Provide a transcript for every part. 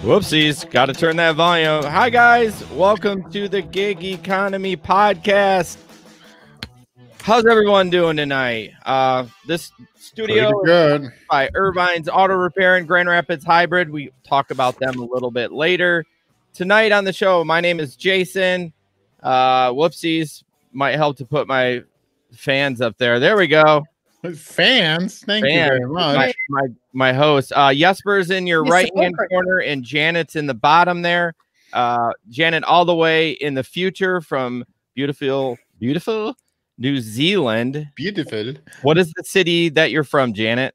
Whoopsies, got to turn that volume. Hi, guys. Welcome to the Gig Economy Podcast. How's everyone doing tonight? This studio is by Irvine's Auto Repair in Grand Rapids Hybrid. We talk about them a little bit later. Tonight on the show, my name is Jason. Whoopsies, might help to put my fans up there. There we go. Fans, thank you very much. My host, Jesper's in your right-hand corner, and Janet's in the bottom there. Janet, all the way in the future from beautiful New Zealand. Beautiful. What is the city that you're from, Janet?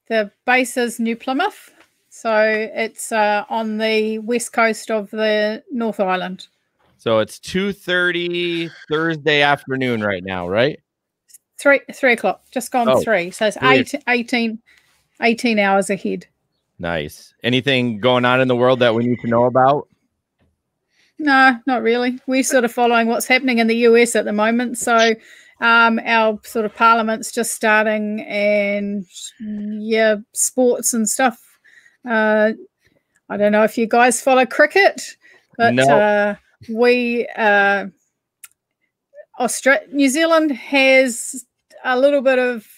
The base is New Plymouth, so it's on the west coast of the North Island. So it's 2:30 Thursday afternoon right now, right? 3 o'clock, just gone 3. So it's 18 hours ahead. Nice. Anything going on in the world that we need to know about? No, not really. We're sort of following what's happening in the US at the moment. So our sort of parliament's just starting, and yeah, sports and stuff. I don't know if you guys follow cricket, but no. New Zealand has a little bit of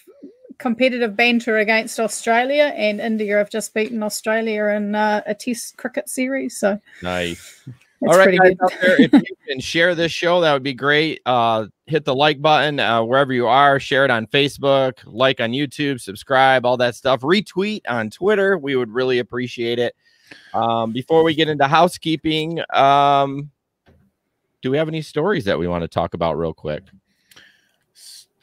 competitive banter against Australia, and India have just beaten Australia in a test cricket series. So nice. All right, guys out there, if you can share this show, that would be great. Hit the like button wherever you are. Share it on Facebook, like on YouTube, subscribe, all that stuff. Retweet on Twitter. We would really appreciate it. Before we get into housekeeping, do we have any stories that we want to talk about real quick?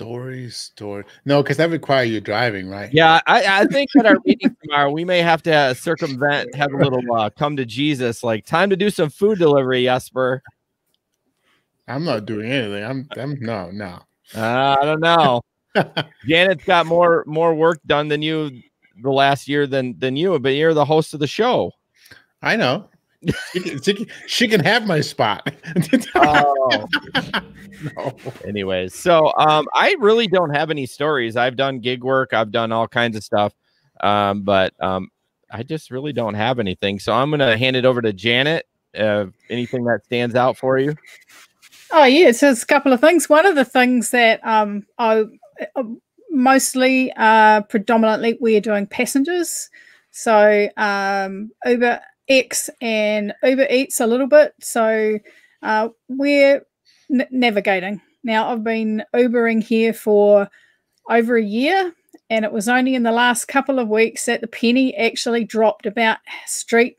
Story. No, because that requires you driving, right? Yeah, I think at our meeting tomorrow, we may have to circumvent, have a little come to Jesus, like time to do some food delivery, Jesper. I'm not doing anything. No. I don't know. Janet's got more work done than you the last year than you, but you're the host of the show. I know. She can have my spot. Oh. No. Anyways, so I really don't have any stories. I've done gig work, I've done all kinds of stuff, but I just really don't have anything. So I'm gonna hand it over to Janet. Anything that stands out for you? Oh yeah, so it's a couple of things. One of the things that I mostly predominantly we're doing passengers, so Uber X and Uber Eats a little bit. So we're navigating. Now, I've been Ubering here for over a year, and it was only in the last couple of weeks that the penny actually dropped about street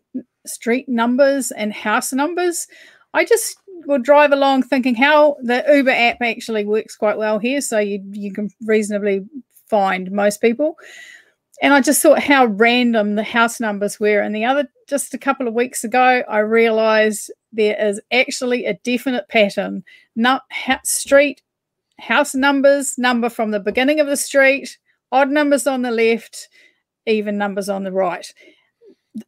numbers and house numbers. I just will drive along thinking how the Uber app actually works quite well here, so you can reasonably find most people. And I just thought how random the house numbers were. And just a couple of weeks ago, I realized there is actually a definite pattern. Street, house numbers, number from the beginning of the street, odd numbers on the left, even numbers on the right.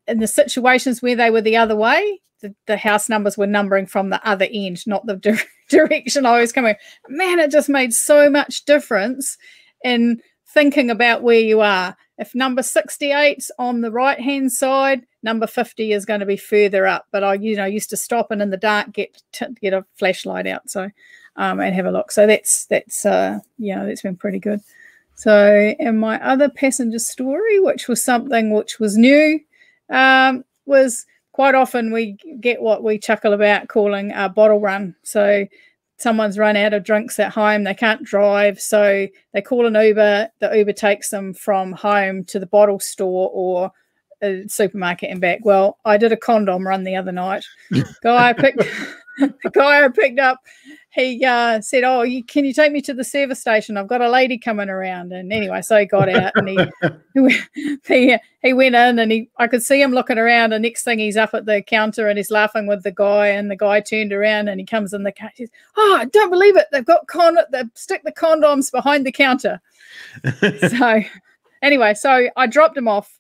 In the situations where they were the other way, the house numbers were numbering from the other end, not the direction I was coming. Man, it just made so much difference in thinking about where you are. If number 68's on the right-hand side, number 50 is going to be further up. But I, used to stop and in the dark get a flashlight out, so and have a look. So that's been pretty good. So, and my other passenger story, which was something which was new, was quite often we get what we chuckle about calling a bottle run. So someone's run out of drinks at home, they can't drive, so they call an Uber. The Uber takes them from home to the bottle store or a supermarket and back. Well, I did a condom run the other night. The guy I picked up, he said, "Oh, can you take me to the service station? I've got a lady coming around." And anyway, so he got out and he went in, and I could see him looking around. And next thing, he's up at the counter and he's laughing with the guy. And the guy turned around and he comes in the car. He says, "Oh, I don't believe it! They've got they stick the condoms behind the counter." So anyway, so I dropped him off.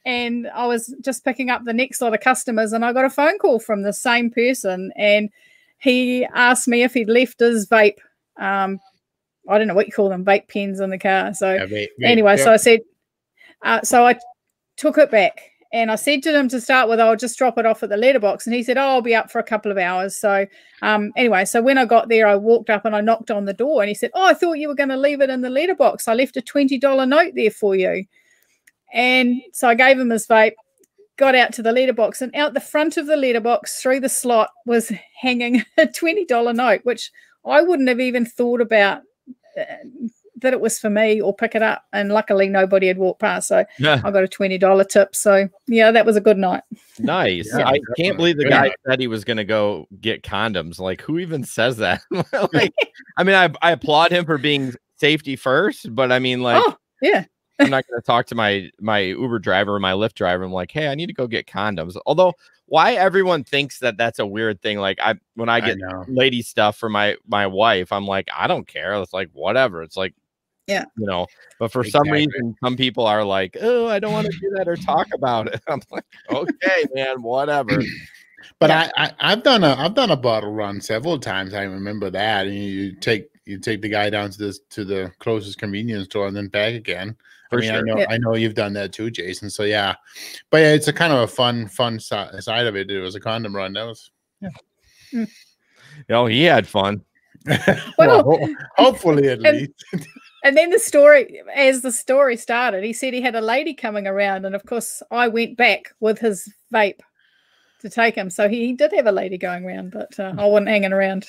And I was just picking up the next lot of customers, and I got a phone call from the same person, and he asked me if he'd left his vape. I don't know what you call them, vape pens in the car. So anyway, so I said, so I took it back, And I said to him to start with, I'll just drop it off at the letterbox. And he said, oh, I'll be up for a couple of hours. So anyway, so when I got there, I walked up and I knocked on the door and he said, oh, I thought you were going to leave it in the letterbox. I left a $20 note there for you. And so I gave him his vape, got out to the letterbox, and out the front of the letterbox through the slot was hanging a $20 note, which I wouldn't have even thought about that it was for me or pick it up. And luckily nobody had walked past. So I got a $20 tip. So yeah, that was a good night. Nice. Yeah, I can't believe the guy said he was going to go get condoms. Like, who even says that? Like, I mean, I applaud him for being safety first, but I mean, like, I'm not going to talk to my Uber driver or my Lyft driver. I'm like, hey, I need to go get condoms. Although, why everyone thinks that that's a weird thing. Like, when I get lady stuff for my wife, I'm like, I don't care. It's like, whatever. It's like, you know, but for some reason, some people are like, oh, I don't want to do that or talk about it. I'm like, okay, man, whatever. But I've done a bottle run several times. I remember that. And you take the guy down to the closest convenience store and then back again. For sure. I know you've done that too, Jason. So yeah, but yeah, it's a kind of a fun side of it. It was a condom run. That was he had fun. Well, hopefully at least. And then the story started, he said he had a lady coming around, and of course I went back with his vape to take him. So he did have a lady going around, but I wasn't hanging around.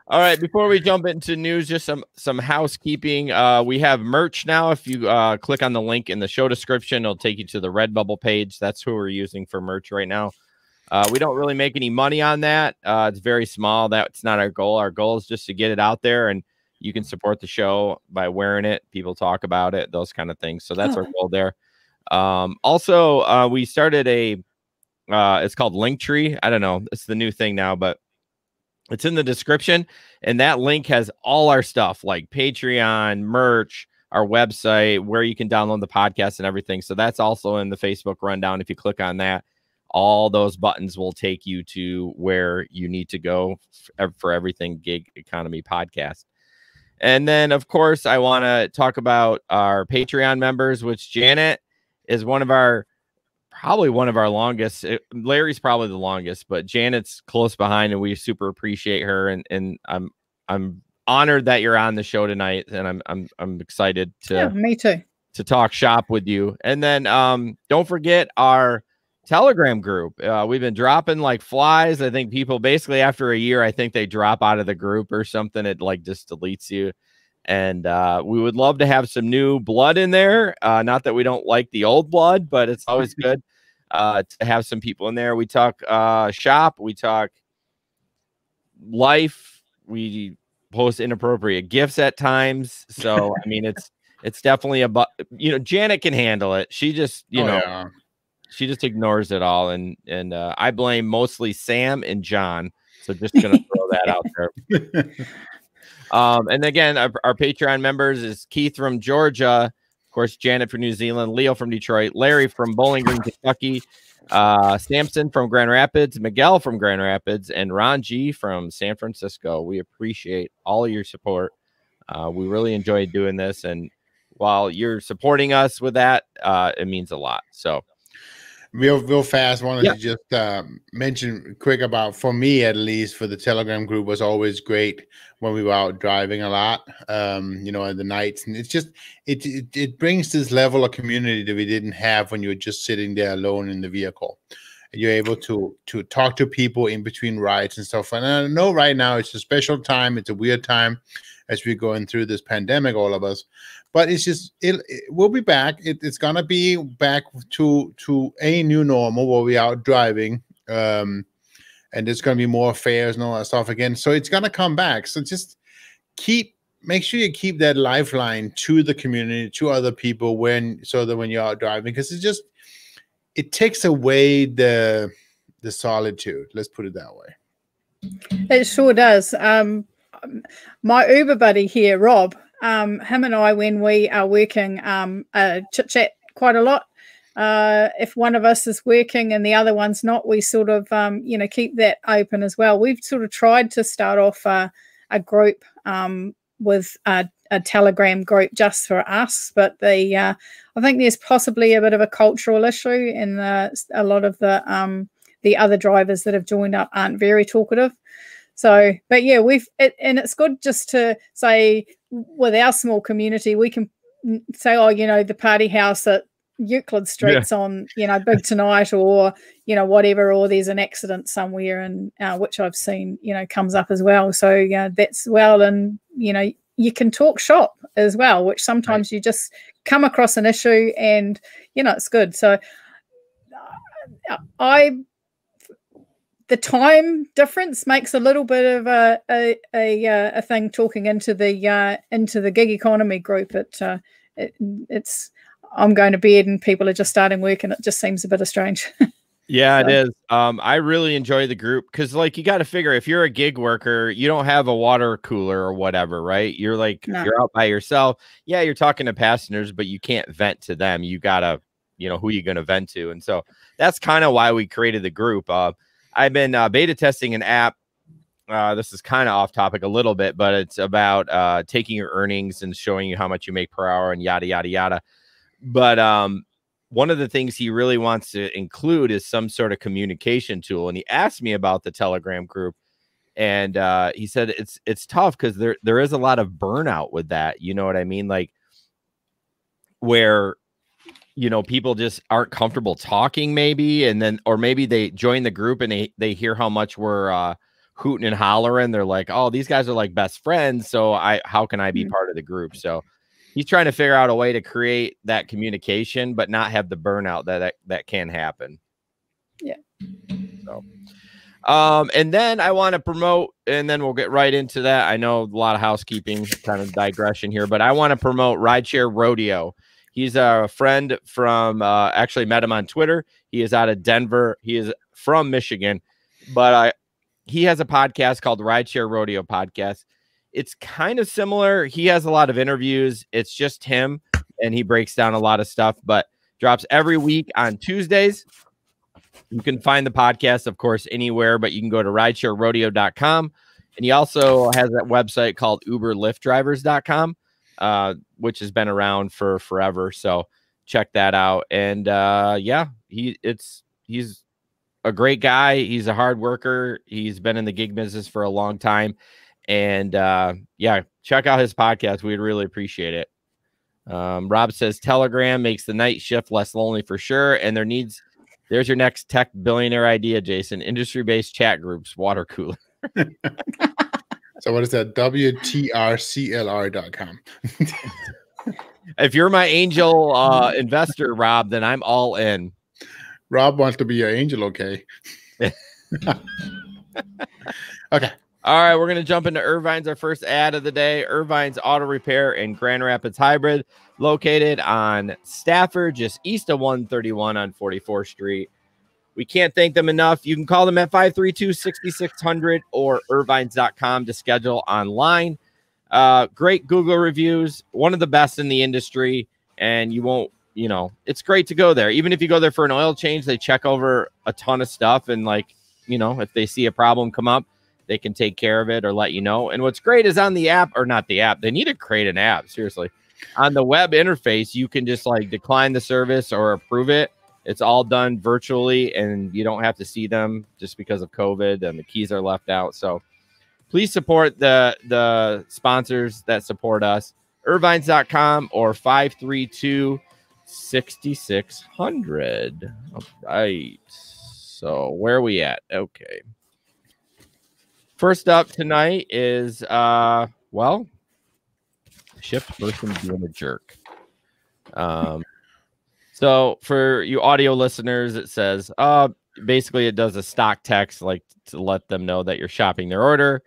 All right, before we jump into news, just some housekeeping. We have merch now. If you click on the link in the show description, it'll take you to the Redbubble page. That's who we're using for merch right now. We don't really make any money on that. It's very small. That's not our goal. Our goal is just to get it out there, and you can support the show by wearing it. People talk about it, those kind of things. So that's our goal there. Also, we started it's called Linktree. I don't know. It's the new thing now, but it's in the description. And that link has all our stuff like Patreon, merch, our website, where you can download the podcast and everything. So that's also in the Facebook rundown. If you click on that, all those buttons will take you to where you need to go for everything Gig Economy Podcast. And then, of course, I want to talk about our Patreon members, which Janet is probably one of our longest. Larry's probably the longest, but Janet's close behind, and we super appreciate her. And I'm honored that you're on the show tonight, and I'm excited me too, to talk shop with you. And then don't forget our Telegram group. We've been dropping like flies. I think people basically after a year, I think they drop out of the group or something. It like just deletes you. And we would love to have some new blood in there. Not that we don't like the old blood, but it's always good to have some people in there. We talk shop. We talk life. We post inappropriate gifts at times. So, I mean, it's definitely Janet can handle it. She just, she just ignores it all. And I blame mostly Sam and John. So just going to throw that out there. And again, our Patreon members is Keith from Georgia, of course, Janet from New Zealand, Leo from Detroit, Larry from Bowling Green, Kentucky, Samson from Grand Rapids, Miguel from Grand Rapids, and Ron G from San Francisco. We appreciate all of your support. We really enjoy doing this. And while you're supporting us with that, it means a lot. So real fast, wanted to just mention quick about, for me at least, for the Telegram group was always great when we were out driving a lot, in the nights. And it's just, it brings this level of community that we didn't have when you were just sitting there alone in the vehicle. And you're able to talk to people in between rides and stuff. And I know right now it's a special time. It's a weird time as we're going through this pandemic, all of us. But it's just, we'll be back. It's going to be back to a new normal where we're out driving. And there's going to be more fairs and all that stuff again. So it's going to come back. So just make sure you keep that lifeline to the community, to other people so that when you're out driving, because it takes away the solitude. Let's put it that way. It sure does. My Uber buddy here, Rob, him and I, when we are working, chit chat quite a lot. If one of us is working and the other one's not, we sort of, keep that open as well. We've sort of tried to start off a group with a Telegram group just for us, but I think there's possibly a bit of a cultural issue, and a lot of the other drivers that have joined up aren't very talkative. So, but yeah, and it's good just to say, with our small community, we can say, oh, the party house at Euclid Street's on, big tonight, or, whatever, or there's an accident somewhere, and which I've seen, comes up as well. So that's well, and, you can talk shop as well, which sometimes you just come across an issue and, it's good. So the time difference makes a little bit of a thing talking into the gig economy group. It's I'm going to bed and people are just starting work, and it just seems a bit strange. Yeah, so. It is. I really enjoy the group because, like, you got to figure, if you're a gig worker, you don't have a water cooler or whatever, right? You're like, you're out by yourself. Yeah, you're talking to passengers, but you can't vent to them. You gotta, who you going to vent to. And so that's kind of why we created the group. I've been beta testing an app. This is kind of off topic a little bit, but it's about taking your earnings and showing you how much you make per hour and yada, yada, yada. But one of the things he really wants to include is some sort of communication tool. And he asked me about the Telegram group, and he said it's tough because there is a lot of burnout with that. You know what I mean? Like, where, people just aren't comfortable talking, maybe, and then, or maybe they join the group and they hear how much we're hooting and hollering. They're like, oh, these guys are like best friends, so how can I be part of the group? So he's trying to figure out a way to create that communication, but not have the burnout that can happen. Yeah. So, and then I want to promote, and then we'll get right into that. I know a lot of housekeeping, kind of digression here, but I want to promote Rideshare Rodeo. He's a friend from, actually met him on Twitter. He is out of Denver. He is from Michigan, but he has a podcast called Rideshare Rodeo Podcast. It's kind of similar. He has a lot of interviews. It's just him, and he breaks down a lot of stuff, but drops every week on Tuesdays. You can find the podcast, of course, anywhere, but you can go to ridesharerodeo.com. And he also has that website called uberlyftdrivers.com, which has been around for forever. So check that out. And yeah, he's a great guy. He's a hard worker. He's been in the gig business for a long time. And yeah, check out his podcast. We'd really appreciate it. Rob says Telegram makes the night shift less lonely for sure. And there's your next tech billionaire idea, Jason. Industry-based chat groups, water cooler. So what is that? WTRCLR.com. If you're my angel investor, Rob, then I'm all in. Rob wants to be your angel, okay? Okay. All right, we're going to jump into Irvine's, our first ad of the day. Irvine's Auto Repair in Grand Rapids Hybrid, located on Stafford, just east of 131 on 44th Street. We can't thank them enough. You can call them at 532-6600 or irvines.com to schedule online. Great Google reviews, one of the best in the industry, and you won't, it's great to go there. Even if you go there for an oil change, they check over a ton of stuff, and like, if they see a problem come up, they can take care of it or let you know. And what's great is on the app, or not the app, they need to create an app, seriously. On the web interface, you can just like decline the service or approve it. It's all done virtually, and you don't have to see them just because of COVID and the keys are left out. So please support the sponsors that support us. Irvines.com or 532-6600. All right. So where are we at? Okay. First up tonight is, shift person being a jerk. So for you audio listeners, it says, basically it does a stock text, like to let them know that you're shopping their order.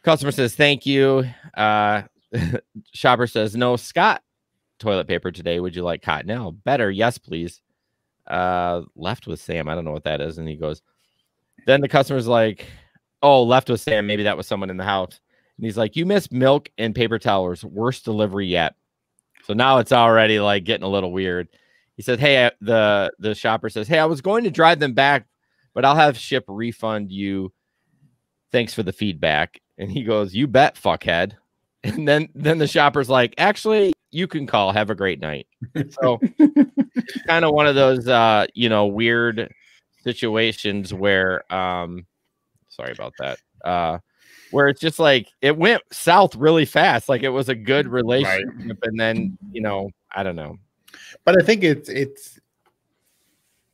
Customer says, thank you. Shopper says, no, Scott toilet paper today. Would you like Cottonelle? Better. Yes, please. Left with Sam. I don't know what that is. And he goes, then the customer's like, oh, left with Sam. Maybe that was someone in the house. And he's like, you missed milk and paper towels. Worst delivery yet. So now it's already like getting a little weird. He said, hey, the shopper says, hey, I was going to drive them back, but I'll have ship refund you. Thanks for the feedback. And he goes, you bet, fuckhead. And then the shopper's like, actually, you can call. Have a great night. So it's kind of one of those, weird situations where, sorry about that. Where it's just like it went south really fast. Like it was a good relationship. Right. And then, I don't know. But I think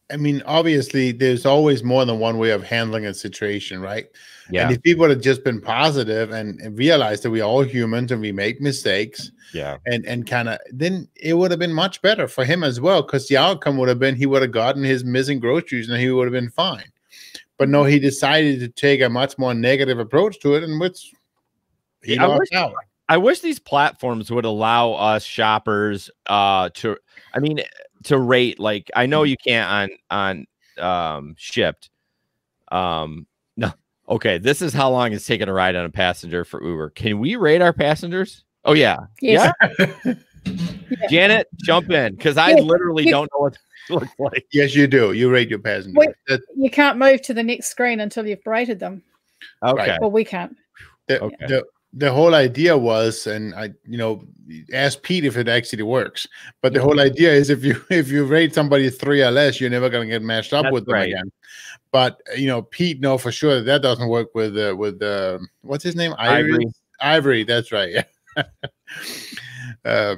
I mean, obviously, there's always more than one way of handling a situation, right? Yeah. And if people had just been positive and realized that we're all humans and we make mistakes, and kind of, then it would have been much better for him as well, because the outcome would have been he would have gotten his missing groceries and he would have been fine. But no, he decided to take a much more negative approach to it, in which he lost out. I wish these platforms would allow us shoppers to rate. Like, I know you can't on Shipped. No. Okay, this is how long it's taken a ride on a passenger for Uber. Can we rate our passengers? Oh yeah. Yes. Yeah. Janet, jump in, because I literally don't know what it looks like. Yes, you do. You rate your passengers. You can't move to the next screen until you've rated them. Okay. Well, we can't. The whole idea was, and I, ask Pete if it actually works. But the whole idea is if you rate somebody 3 or less, you're never going to get matched up with them again. But Pete know for sure that doesn't work with what's his name? Ivory. That's right. Yeah.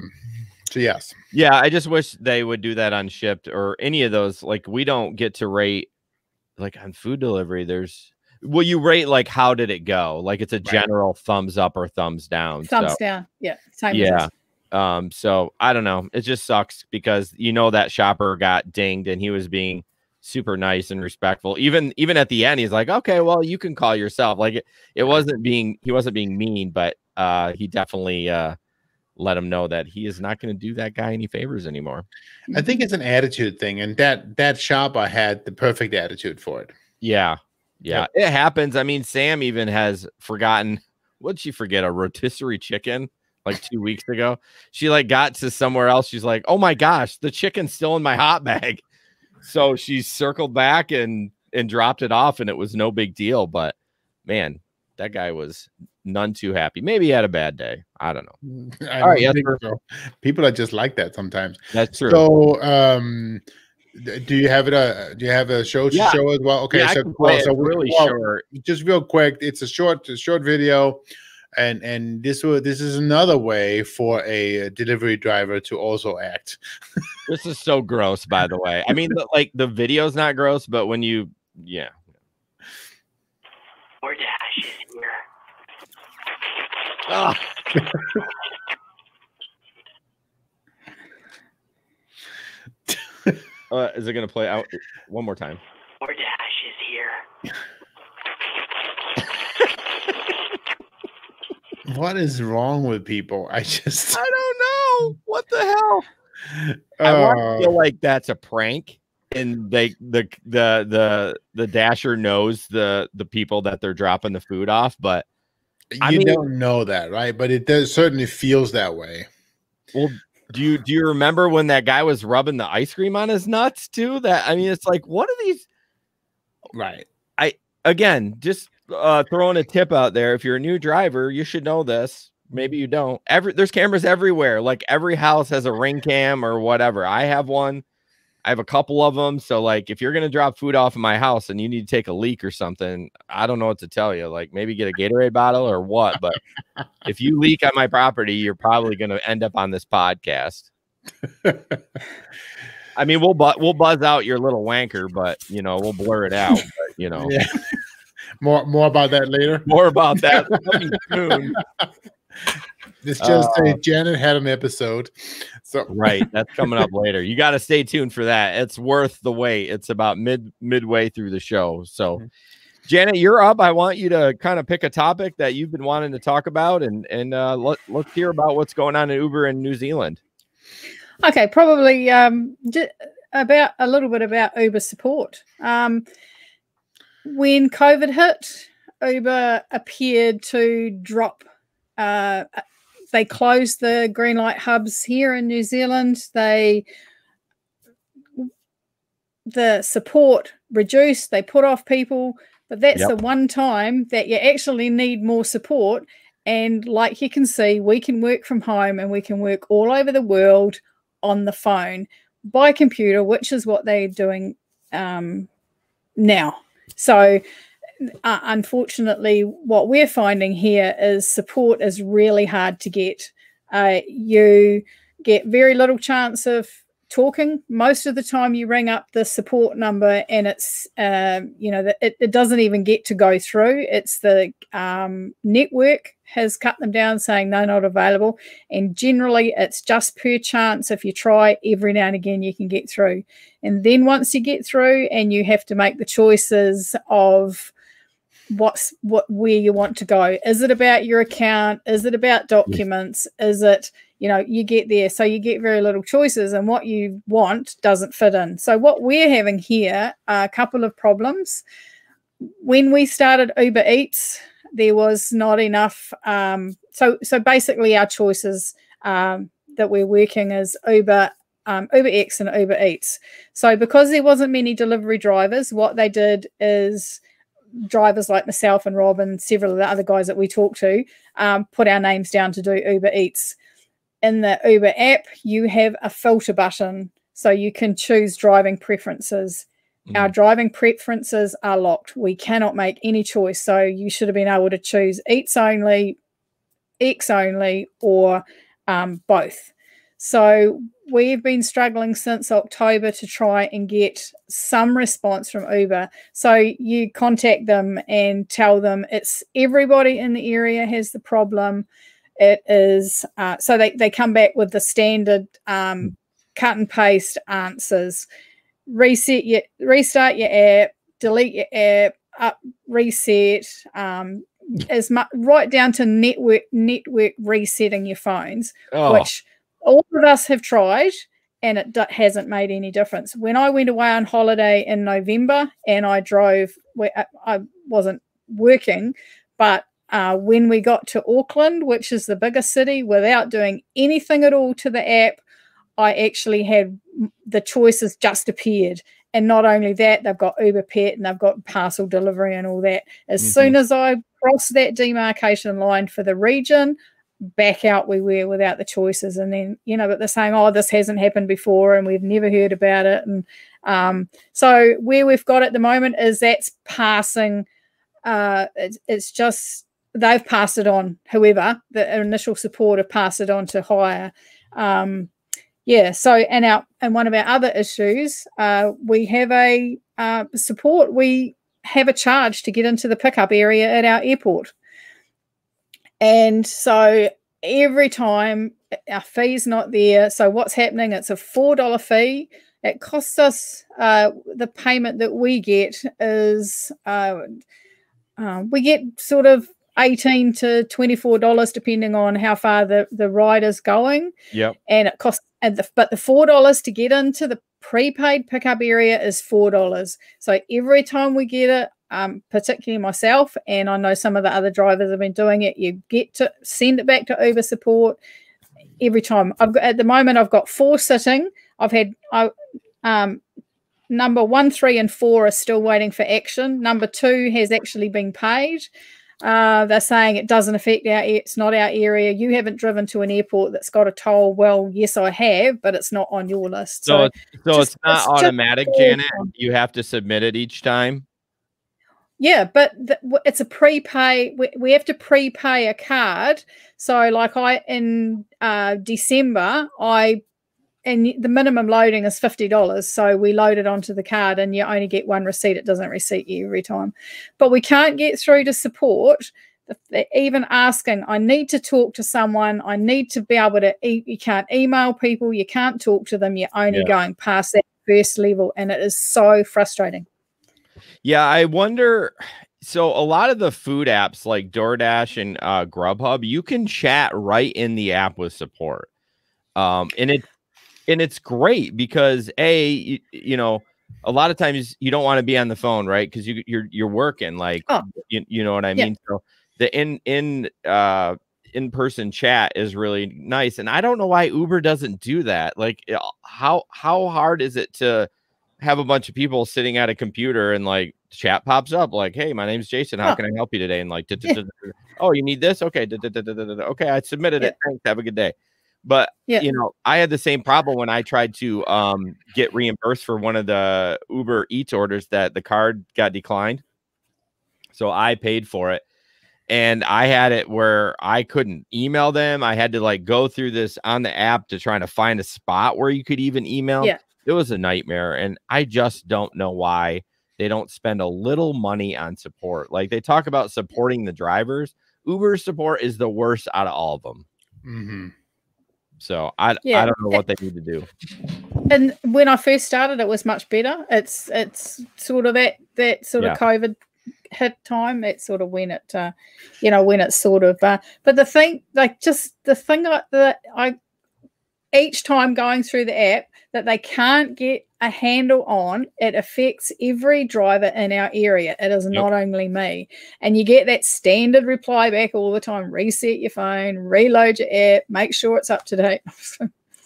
So yes. Yeah, I just wish they would do that on Shipped or any of those. Like, we don't get to rate, like on food delivery. Will you rate like how did it go? Like it's a general thumbs up or thumbs down. Thumbs down. Yeah. So I don't know. It just sucks because that shopper got dinged and he was being super nice and respectful. Even at the end, he's like, okay, well, you can call yourself. Like he wasn't being mean, but he definitely let him know that he is not going to do that guy any favors anymore. I think it's an attitude thing, and that shopper had the perfect attitude for it. Yeah. It happens. I mean, Sam even has forgotten. What'd she forget? A rotisserie chicken like 2 weeks ago. She like got to somewhere else. She's like, oh my gosh, the chicken's still in my hot bag. So she circled back and dropped it off, and it was no big deal. But man, that guy was none too happy. Maybe he had a bad day. I don't know. All right, yes, so. People are just like that sometimes. That's true. So, do you have it? Do you have a show show as well? Okay, so really short. Just real quick, it's a short video, and this is another way for a delivery driver to also act. This is so gross, by the way. I mean, like the video's not gross, but when you, More dash is here. Oh. Is it going to play out one more time? More dash is here. What is wrong with people? I don't know. What the hell? I want to feel like that's a prank, and the dasher knows the people that they're dropping the food off, but you don't know that, right? But it certainly feels that way. Well, do you remember when that guy was rubbing the ice cream on his nuts too? It's like, what are these? Right. Again, just throwing a tip out there. If you're a new driver, you should know this. Maybe you don't. There's cameras everywhere. Like every house has a Ring cam or whatever. I have one. I have a couple of them. So like, if you're going to drop food off in my house and you need to take a leak or something, I don't know what to tell you. Like maybe get a Gatorade bottle or what, but if you leak on my property, you're probably going to end up on this podcast. I mean, we'll buzz out your little wanker, but we'll blur it out, but, Yeah. More about that later. More about that soon. It's just say Janet had an episode. So right, that's coming up later. You got to stay tuned for that. It's worth the wait. It's about midway through the show. So Janet, you're up. I want you to kind of pick a topic that you've been wanting to talk about, and let's hear about what's going on in Uber in New Zealand. Okay, probably about a little bit about Uber support. When COVID hit, Uber appeared to drop. They closed the green light hubs here in New Zealand. The support reduced. They put off people, but that's the one time that you actually need more support, And like you can see, we can work from home and we can work all over the world on the phone by computer, which is what they're doing now. So unfortunately, what we're finding here is support is really hard to get. You get very little chance of talking. Most of the time you ring up the support number and it's it doesn't even get to go through. It's the network has cut them down, saying no, not available, and generally it's just per chance. If you try every now and again, you can get through, and then once you get through and you have to make the choices of where you want to go. Is it about your account? Is it about documents? Is it, you get there, so you get very little choices, and what you want doesn't fit in. So what we're having here are a couple of problems. When we started Uber Eats, there was not enough. So basically our choices that we're working is Uber X and Uber Eats. So because there wasn't many delivery drivers, what they did is drivers like myself and Rob and several of the other guys that we talk to put our names down to do Uber Eats. In the Uber app, you have a filter button, so you can choose driving preferences. Our driving preferences are locked. We cannot make any choice. So you should have been able to choose Eats only, X only, or both. So we've been struggling since October to try and get some response from Uber. So you contact them and tell them it's everybody in the area has the problem. It is so they come back with the standard cut and paste answers. Restart your app, delete your app, reset, right down to network resetting your phones, which all of us have tried, and it hasn't made any difference. When I went away on holiday in November and I drove, I wasn't working, but when we got to Auckland, which is the biggest city, without doing anything at all to the app, I actually had the choices just appeared. And not only that, they've got Uber Pet and they've got parcel delivery and all that. As soon as I crossed that demarcation line for the region, back out we were without the choices. And then, but they're saying, oh, this hasn't happened before and we've never heard about it. And so where we've got at the moment is that's passing. It's just they've passed it on. However, the initial support have passed it on to hire. So and one of our other issues, we have a support. We have a charge to get into the pickup area at our airport. And so every time our fee's not there, so what's happening? It's a $4 fee. It costs us, the payment that we get is, we get sort of $18 to $24 depending on how far the ride is going. Yep. And it costs, but the $4 to get into the prepaid pickup area is $4. So every time we get it, particularly myself, and I know some of the other drivers have been doing it, you get to send it back to Uber support every time. At the moment I've got 4 sitting. I've had number 1, 3, and 4 are still waiting for action. Number 2 has actually been paid. They're saying it doesn't affect it's not our area. You haven't driven to an airport that's got a toll. Well, yes, I have, but it's not on your list. So it's not automatic, Janet. You have to submit it each time. Yeah, but it's a prepay. We have to prepay a card. So like in December, and the minimum loading is $50. So we load it onto the card and you only get one receipt. It doesn't receipt you every time. But we can't get through to support. They're even asking, I need to talk to someone. I need to be able to you can't email people. You can't talk to them. You're only going past that first level. And it is so frustrating. Yeah, I wonder. So a lot of the food apps like DoorDash and Grubhub, you can chat right in the app with support. And it's great because a lot of times you don't want to be on the phone, right? Because you're working, like you know what I mean. So the in-person chat is really nice, and I don't know why Uber doesn't do that. Like, how hard is it to have a bunch of people sitting at a computer and like chat pops up like, hey, my name's Jason. How can I help you today? And like, oh, you need this? Okay. Okay. I submitted it. Thanks. Have a good day. But, you know, I had the same problem when I tried to get reimbursed for one of the Uber Eats orders that the card got declined. So I paid for it. And I had it where I couldn't email them. I had to like go through this on the app to try to find a spot where you could even email. Yeah. It was a nightmare. And I just don't know why they don't spend a little money on support. Like they talk about supporting the drivers. Uber support is the worst out of all of them. Mm-hmm. So I don't know what they need to do. And when I first started, it was much better. It's sort of that sort of COVID hit time. It's sort of when it, you know, when it's sort of. But the thing, like, just the thing that I each time going through the app that they can't get a handle on, it affects every driver in our area. It is not only me. And you get that standard reply back all the time. Reset your phone, reload your app, make sure it's up to date.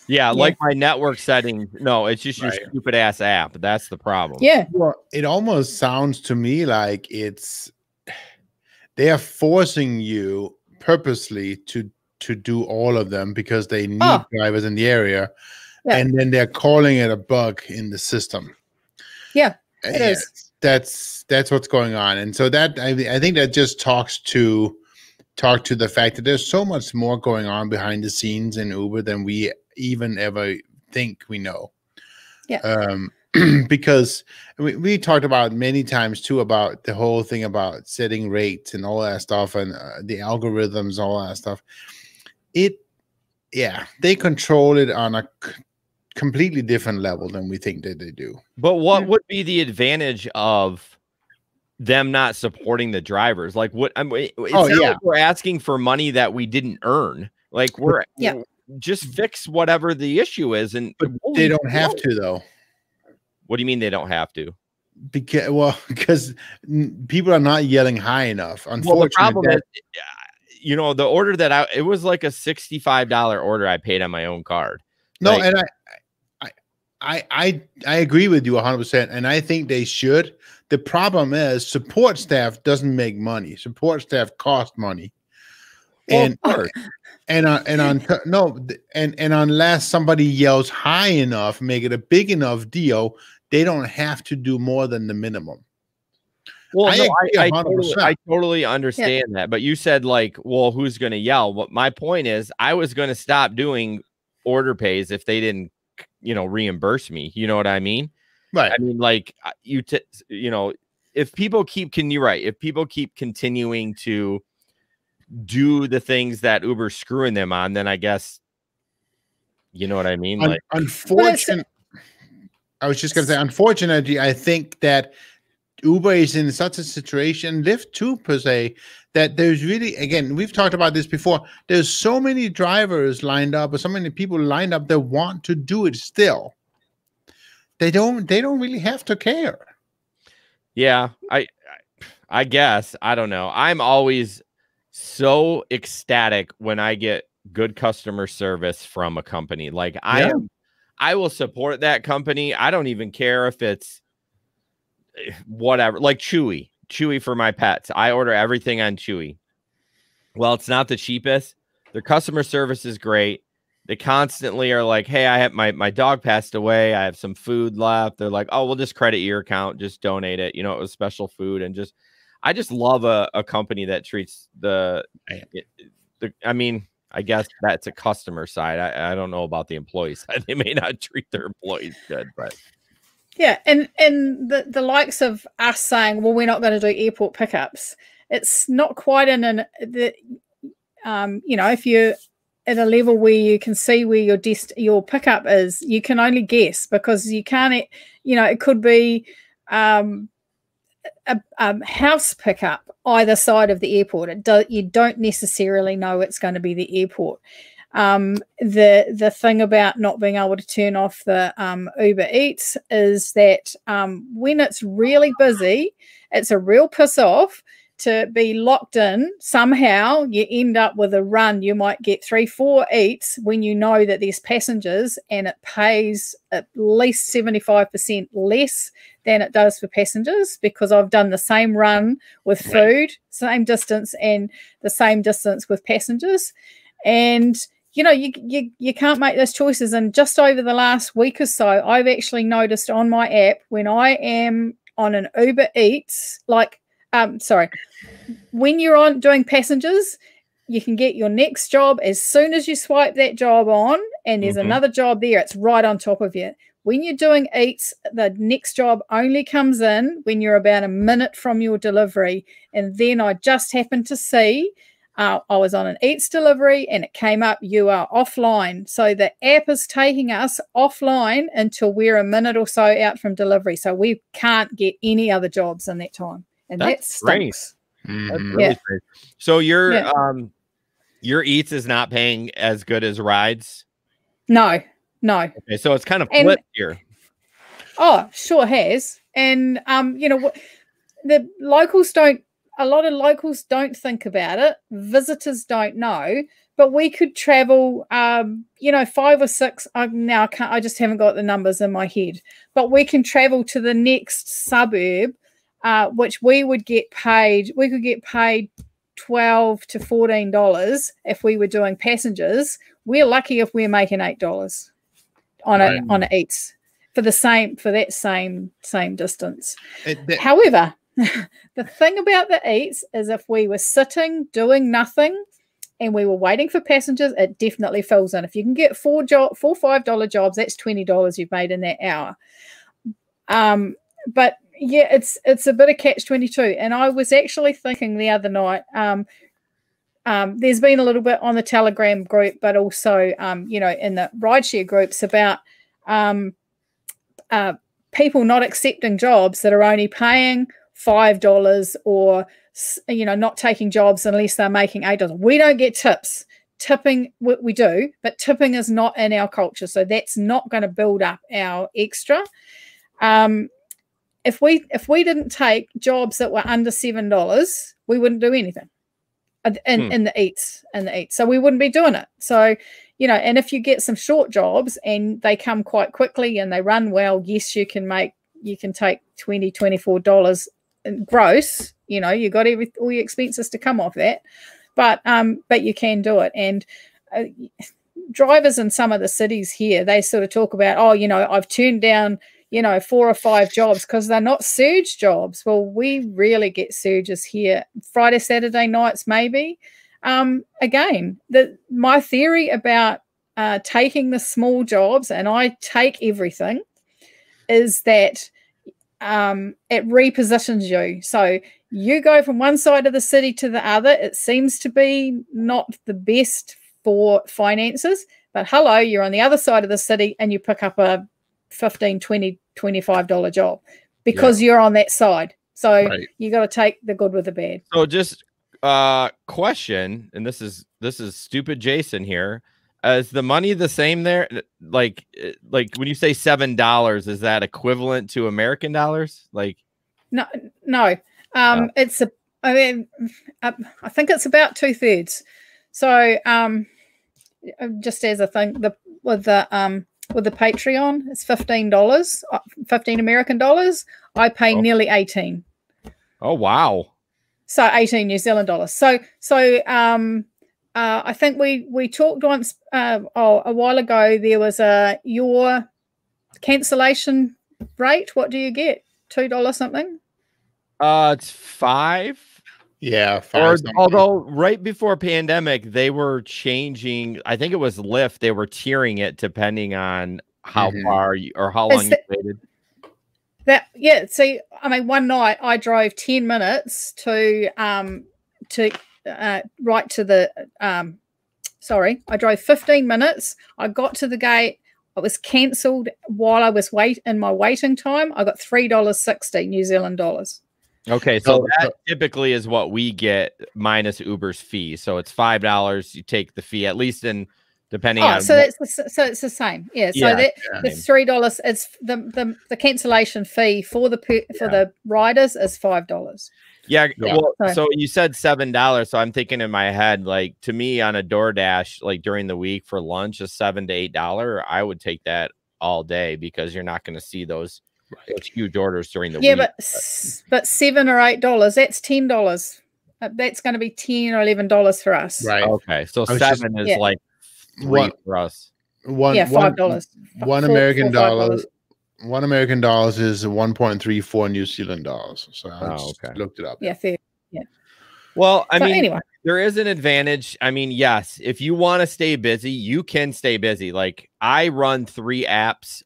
Yeah, like my network settings. No, it's just your stupid ass app. That's the problem. Yeah. Well, it almost sounds to me like they are forcing you purposely to do all of them because they need drivers in the area. Yeah. And then they're calling it a bug in the system. Yeah, it is. That's what's going on. And so that I think that just talks to the fact that there's so much more going on behind the scenes in Uber than we even ever think we know. Yeah. Because we talked about many times too about the whole thing about setting rates and all that stuff and the algorithms, all that stuff. They control it on a completely different level than we think that they do. But what would be the advantage of them not supporting the drivers? Like, what? I mean, like we're asking for money that we didn't earn. Like, we're just fix whatever the issue is, and but they don't have to though. What do you mean they don't have to? Because people are not yelling high enough. Unfortunately, the problem is, you know, the order that it was like a $65 order I paid on my own card. No, like, and I agree with you 100%, and I think they should. The problem is support staff doesn't make money. Support staff cost money, and unless somebody yells high enough, make it a big enough deal, they don't have to do more than the minimum. Well, I totally understand that, but you said like, well, who's going to yell? But my point is, I was going to stop doing order pays if they didn't, you know, reimburse me. You know what I mean? Right. I mean, like you know, if people keep, if people keep continuing to do the things that Uber's screwing them on, then I guess, you know what I mean? Like, unfortunately, I was just going to say, unfortunately, I think that Uber is in such a situation, Lyft too, per se, that there's really, again, we've talked about this before. There's so many drivers lined up, or so many people lined up that want to do it still. They don't really have to care. Yeah, I guess. I don't know. I'm always so ecstatic when I get good customer service from a company. Like I will support that company. I don't even care if it's whatever, like Chewy for my pets. I order everything on Chewy. Well, it's not the cheapest. Their customer service is great. They constantly are like, hey, I have my dog passed away. I have some food left. They're like, oh, we'll just credit your account. Just donate it. You know, it was special food. And I just love a company that treats I mean, I guess that's a customer side. I don't know about the employee side. They may not treat their employees good, but yeah, and the likes of us saying, well, we're not going to do airport pickups. It's not quite you know, if you're at a level where you can see where your pickup is, you can only guess because you can't, you know, it could be a house pickup either side of the airport. You don't necessarily know it's going to be the airport. The thing about not being able to turn off the Uber Eats is that when it's really busy, it's a real piss off to be locked in, somehow you end up with a run. You might get 3-4 eats when you know that there's passengers, and it pays at least 75% less than it does for passengers, because I've done the same run with food, same distance, and the same distance with passengers. And you know, you can't make those choices. And just over the last week or so, I've actually noticed on my app, when I am on an Uber Eats, when you're on doing passengers, you can get your next job as soon as you swipe that job on, and there's another job there. It's right on top of you. When you're doing Eats, the next job only comes in when you're about a minute from your delivery. And then I just happened to see, I was on an Eats delivery, and it came up, you are offline. So the app is taking us offline until we're a minute or so out from delivery. So we can't get any other jobs in that time. And that stinks. That's really great. So your Eats is not paying as good as rides? No. Okay, so it's kind of flipped here. Oh, sure has. And you know what, a lot of locals don't think about it. Visitors don't know, but we could travel 5 or 6. I just haven't got the numbers in my head, but we can travel to the next suburb, which we would get paid. We could get paid $12 to $14 if we were doing passengers. We're lucky if we're making $8 on a Eats for that same distance. However, the thing about the Eats is, if we were sitting doing nothing and we were waiting for passengers, it definitely fills in. If you can get four $5 jobs, that's $20 you've made in that hour. But yeah, it's a bit of catch-22. And I was actually thinking the other night, there's been a little bit on the Telegram group, but also in the rideshare groups about people not accepting jobs that are only paying $5, or not taking jobs unless they're making $8. We don't get tips. Tipping, we do, but tipping is not in our culture, so that's not going to build up our extra. If we didn't take jobs that were under $7, we wouldn't do anything in the Eats. So we wouldn't be doing it. So and if you get some short jobs and they come quite quickly and they run well, yes, you can take $20, $24 gross. You got all your expenses to come off that, but you can do it. And drivers in some of the cities here, they sort of talk about, I've turned down 4 or 5 jobs because they're not surge jobs. Well, we really get surges here, Friday, Saturday nights, maybe. Again, my theory about taking the small jobs, and I take everything, is that it repositions you. So you go from one side of the city to the other. It seems to be not the best for finances, but hello, you're on the other side of the city and you pick up a $15, $20, $25 job because you're on that side. So you got to take the good with the bad. So just question, and this is stupid Jason here. Is the money the same there? Like when you say $7, is that equivalent to American dollars? Like, no. It's I think it's about 2/3. So just as a thing, with the Patreon, it's $15, 15 American dollars. I pay nearly 18. Oh wow! So 18 New Zealand dollars. So I think we talked once a while ago. There was your cancellation rate. What do you get? $2 something? It's 5. Yeah, 5. Although right before pandemic, they were changing. I think it was Lyft. They were tiering it depending on how far or how long you waited. See, I mean, one night I drove 10 minutes to right to the I drove 15 minutes. I got to the gate. It was cancelled while I was in my waiting time. I got $3.60 New Zealand dollars. Okay, so that typically is what we get minus Uber's fee. So it's $5. You take the fee, at least depending on. So it's the same. Yeah. So the $3 is the cancellation fee for the riders is $5. Yeah. Well, so you said $7. So I'm thinking in my head, like to me on a DoorDash, like during the week for lunch, a $7 to $8. I would take that all day because you're not going to see those huge orders during the week. Yeah, but $7 or $8, that's $10. That's going to be $10 or $11 for us. Right. Okay. So $7 is like $3 for us. $5. One American dollar. $1 is 1.34 New Zealand dollars. So I looked it up. Yeah, fair. Yeah. Well, I mean, anyway, there is an advantage. I mean, yes, if you want to stay busy, you can stay busy. Like I run 3 apps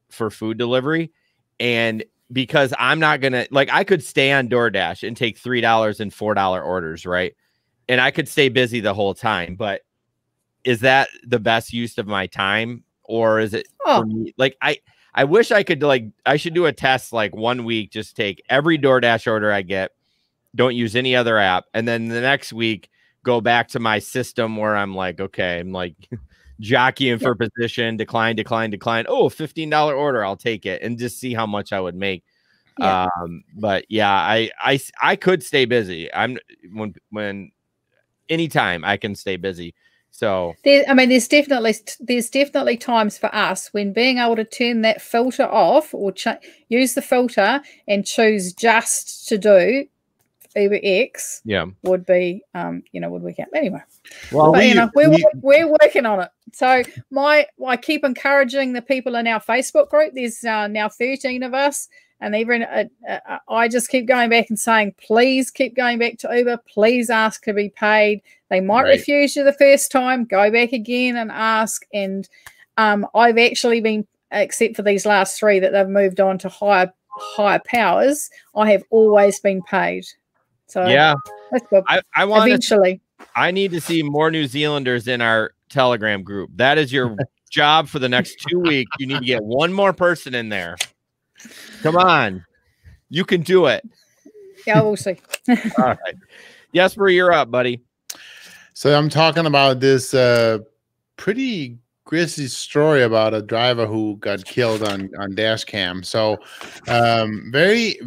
for food delivery, and because I'm not gonna I could stay on DoorDash and take $3 and $4 orders, right? And I could stay busy the whole time, but is that the best use of my time, or is it for me? Like I wish I could I should do a test 1 week, just take every DoorDash order I get, don't use any other app, and then the next week go back to my system where I'm like, okay, I'm like jockeying for position, decline. Oh, $15 order, I'll take it, and just see how much I would make. Yeah. But yeah, I could stay busy. I'm when anytime I can stay busy. So there's definitely times for us when being able to turn that filter off or use the filter and choose just to do Uber X. Yeah, would be would work out anyway. Well, we're working on it. So I keep encouraging the people in our Facebook group. There's now 13 of us. And even I just keep going back and saying, please keep going back to Uber. Please ask to be paid. They might refuse you the first time. Go back again and ask. And I've actually been, except for these last 3 that they've moved on to higher powers, I have always been paid. So yeah, that's good. I want eventually. I need to see more New Zealanders in our Telegram group. That is your job for the next 2 weeks. You need to get one more person in there. Come on, you can do it. Yeah, we'll see. All right, Jesper, you're up, buddy. So I'm talking about this pretty grisly story about a driver who got killed on dash cam. So very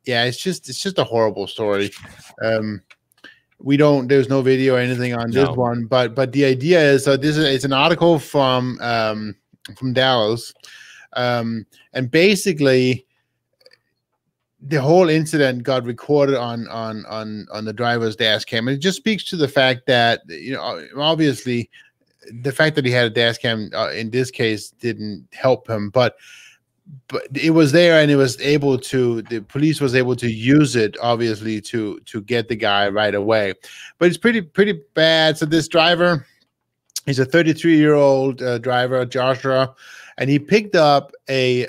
yeah, it's just a horrible story. There's no video or anything on this one, but the idea is it's an article from Dallas. And basically the whole incident got recorded on the driver's dash cam. And it just speaks to the fact that, obviously the fact that he had a dash cam in this case didn't help him, but it was there, and the police was able to use it, obviously, to get the guy right away. But it's pretty bad. So this driver, he's a 33-year-old driver, Joshua, and he picked up a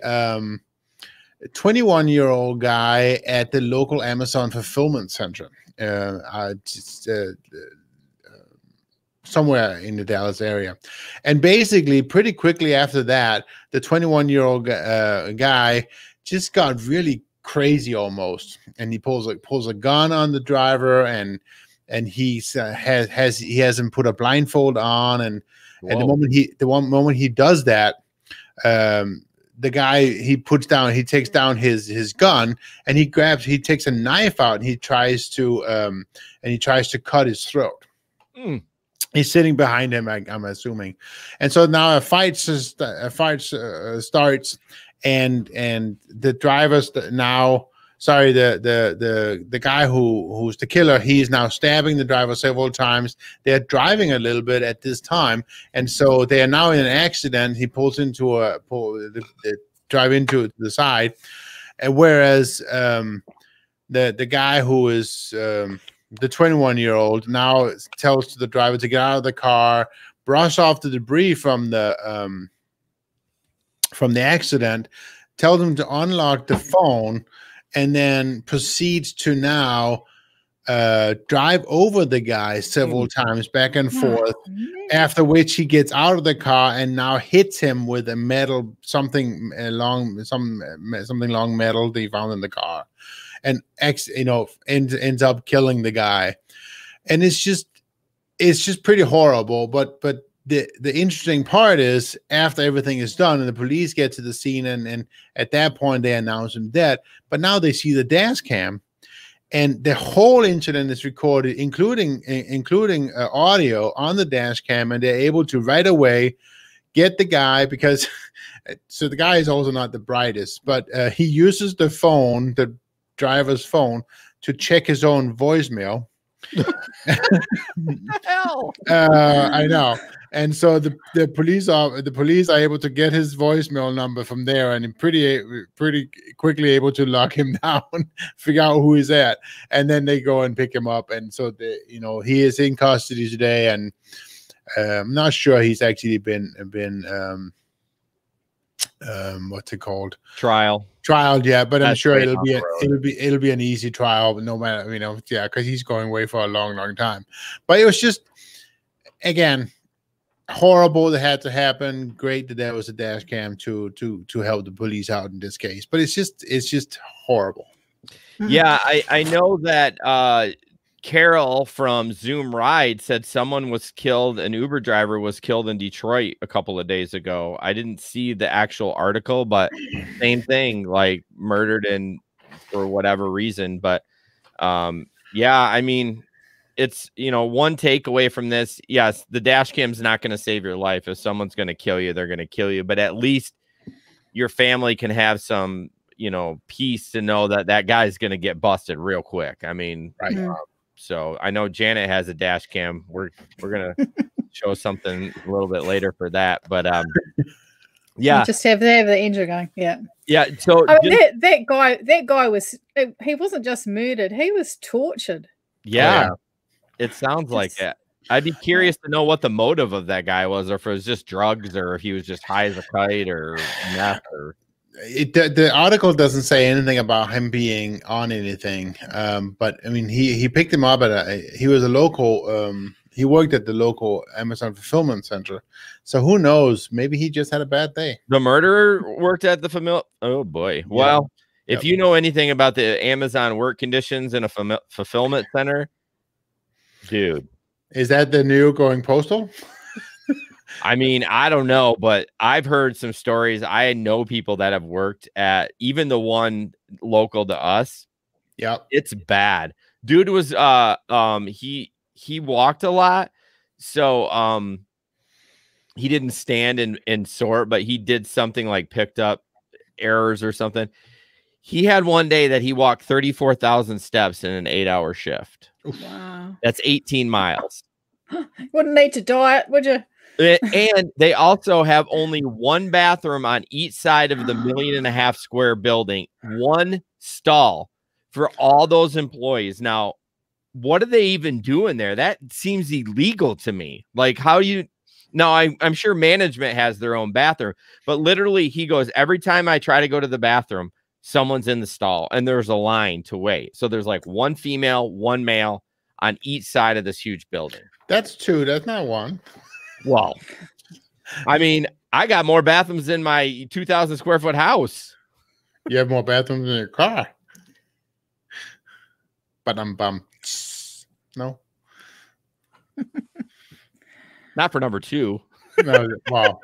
21-year-old guy at the local Amazon fulfillment center, somewhere in the Dallas area. And basically, pretty quickly after that, the 21-year-old guy just got really crazy almost, and he pulls a gun on the driver, and he has him put a blindfold on, and the moment he does that, the guy, he takes down his gun, and he takes a knife out, and he tries to cut his throat. He's sitting behind him, I'm assuming, and so now a fight starts, and the drivers now. Sorry, the guy who's the killer, he's now stabbing the driver several times. They're driving a little bit at this time, and so they are now in an accident. He pulls into they drive into the side, and whereas the guy who is the 21-year-old now tells the driver to get out of the car, brush off the debris from the accident, tells him to unlock the phone, and then proceeds to now drive over the guy several times back and forth, after which he gets out of the car and now hits him with a something long metal that he found in the car, and ends up killing the guy. And it's just pretty horrible. But the interesting part is after everything is done and the police get to the scene, and at that point they announce him dead. But now they see the dash cam, and the whole incident is recorded, including audio on the dash cam, and they're able to right away get the guy, because so the guy is also not the brightest, but he uses the phone, the driver's phone, to check his own voicemail. Hell. I know. And so the police are able to get his voicemail number from there, and pretty quickly able to lock him down, figure out who he's at, and then they go and pick him up. And so he is in custody today, and I'm not sure he's actually been what's it called? Trial, yeah, but I'm sure it'll be an easy trial, no matter, because he's going away for a long time. But it was just, again, horrible that had to happen. Great that there was a dash cam to help the police out in this case, but it's just horrible. Yeah, I know that Carol from Zoom Ride said someone was killed, an Uber driver was killed in Detroit a couple of days ago. I didn't see the actual article, but same thing, like murdered and for whatever reason. But yeah, I mean, it's, one takeaway from this. Yes, the dash cam's not going to save your life. If someone's going to kill you, they're going to kill you. But at least your family can have some, peace to know that that guy's going to get busted real quick. I mean, right. So I know Janet has a dash cam. We're gonna show something a little bit later for that, but yeah, just have the engine going. Yeah. So that guy he wasn't just murdered; he was tortured. Yeah, it sounds like that. I'd be curious to know what the motive of that guy was, or if it was just drugs, or if he was just high as a kite, or meth, or. The article doesn't say anything about him being on anything, but I mean, he picked him up he was a local. He worked at the local Amazon fulfillment center, so who knows? Maybe he just had a bad day. The murderer worked at the Oh boy! Well, if you know anything about the Amazon work conditions in a fulfillment center, dude, is that the new going postal? I mean, I don't know, but I've heard some stories. I know people that have worked at even the one local to us. Yep. It's bad. Dude was he walked a lot. So he didn't stand and sort, but he did something like picked up errors or something. He had one day that he walked 34,000 steps in an 8-hour shift. Wow. That's 18 miles. Wouldn't need to diet, would you? And they also have only one bathroom on each side of the 1.5 million square building, one stall for all those employees. Now, what are they even doing there? That seems illegal to me. Like, how you now? I'm sure management has their own bathroom, but literally, he goes, every time I try to go to the bathroom, someone's in the stall, and there's a line to wait. So there's like one female, one male on each side of this huge building. That's two. That's not one. Well, I mean, I got more bathrooms in my 2,000 square foot house. You have more bathrooms in your car. But I'm bummed. No. Not for number 2. No, well,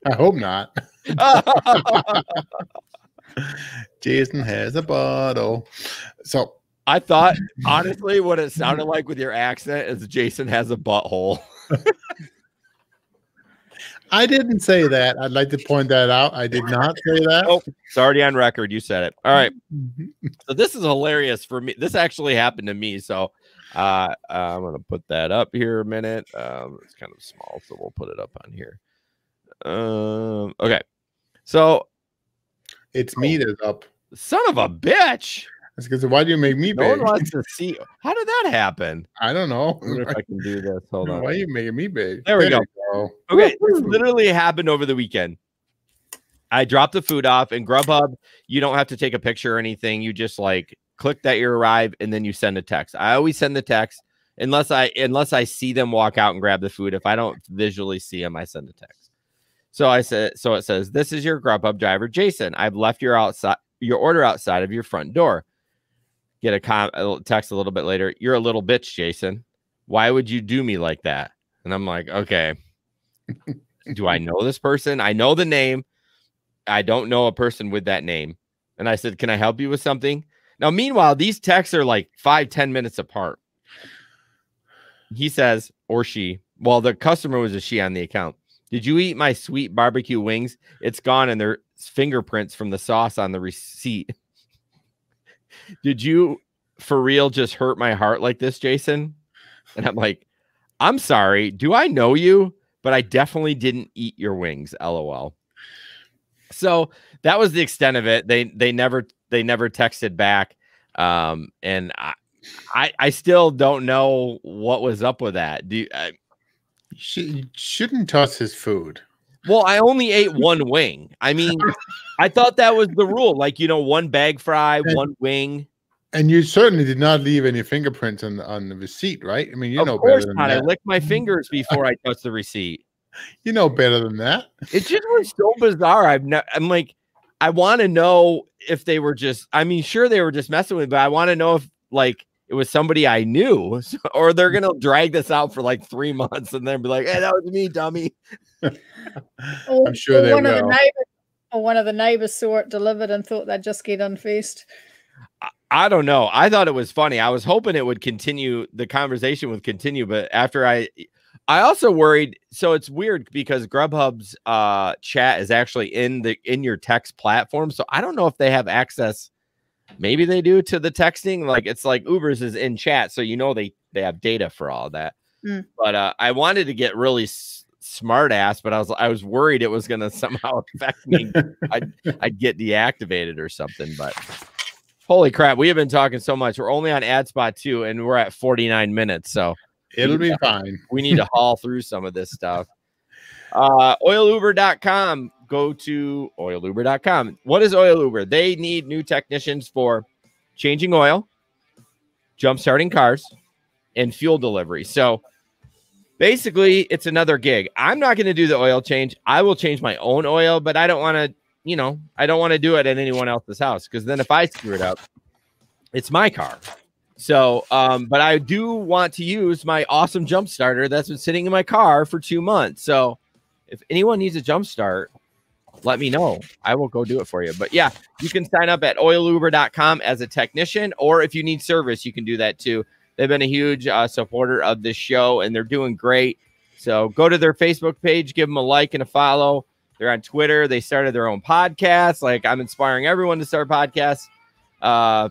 I hope not. Jason has a bottle. So I thought, honestly, what it sounded like with your accent is Jason has a butthole. I didn't say that. I'd like to point that out. I did not say that. Oh, it's already on record. You said it. All right. So this is hilarious for me. This actually happened to me. So I'm going to put that up here a minute. It's kind of small, so we'll put it up on here. Okay. So it's me that's up. Son of a bitch. That's because why do you make me big? No one wants to see. How did that happen? I don't know. I wonder if I can do this. Hold on. Why are you making me big? There we go. Okay, this literally happened over the weekend. I dropped the food off in Grubhub. You don't have to take a picture or anything. You just like click that you arrive and then you send a text. I always send the text unless I see them walk out and grab the food. If I don't visually see them, I send a text. So it says, "This is your Grubhub driver, Jason. I've left your order outside of your front door." Get a text a little bit later. "You're a little bitch, Jason. Why would you do me like that?" And I'm like, okay. Do I know this person? I know the name. I don't know a person with that name. And I said, can I help you with something? Now, meanwhile, these texts are like 5-10 minutes apart. He says, or she, well, the customer was a she on the account. Did you eat my sweet barbecue wings? It's gone, and there's fingerprints from the sauce on the receipt. Did you for real just hurt my heart like this, Jason? And I'm like, I'm sorry. Do I know you? But I definitely didn't eat your wings. LOL. So that was the extent of it. They never texted back. And I still don't know what was up with that. You shouldn't toss his food. Well, I only ate one wing. I mean, I thought that was the rule. Like, one bag fry, one wing. And you certainly did not leave any fingerprints on the receipt, right? I mean, you know better than not. that. I licked my fingers before I touched the receipt. You know better than that. It just was so bizarre. I'm like, I want to know if they were just, I mean, sure, they were just messing with me, but I want to know if like it was somebody I knew, or they're going to drag this out for like 3 months and then be like, hey, that was me, dummy. I'm sure they will. One of the neighbors saw it delivered and thought they'd just get unfaced. I don't know. I thought it was funny. I was hoping it would continue. The conversation would continue, but after I also worried. So it's weird because Grubhub's chat is actually in your text platform. So I don't know if they have access. Maybe they do to the texting. Like it's like Uber's is in chat, so they have data for all of that. But I wanted to get really smart ass, but I was worried it was going to somehow affect me. I'd get deactivated or something. But holy crap, we have been talking so much. We're only on AdSpot 2, and we're at 49 minutes. So it'll be fine. We need to haul through some of this stuff. Oiluber.com. Go to oiluber.com. What is Oil Uber? They need new technicians for changing oil, jump starting cars, and fuel delivery. So basically, it's another gig. I'm not going to do the oil change. I will change my own oil, but I don't want to. I don't want to do it at anyone else's house because then if I screw it up, it's my car. So, but I do want to use my awesome jump starter that's been sitting in my car for 2 months. So if anyone needs a jump start, let me know. I will go do it for you. But yeah, you can sign up at oiluber.com as a technician, or if you need service, you can do that too. They've been a huge supporter of this show, and they're doing great. So go to their Facebook page, give them a like and a follow. They're on Twitter. They started their own podcast. Like I'm inspiring everyone to start podcasts.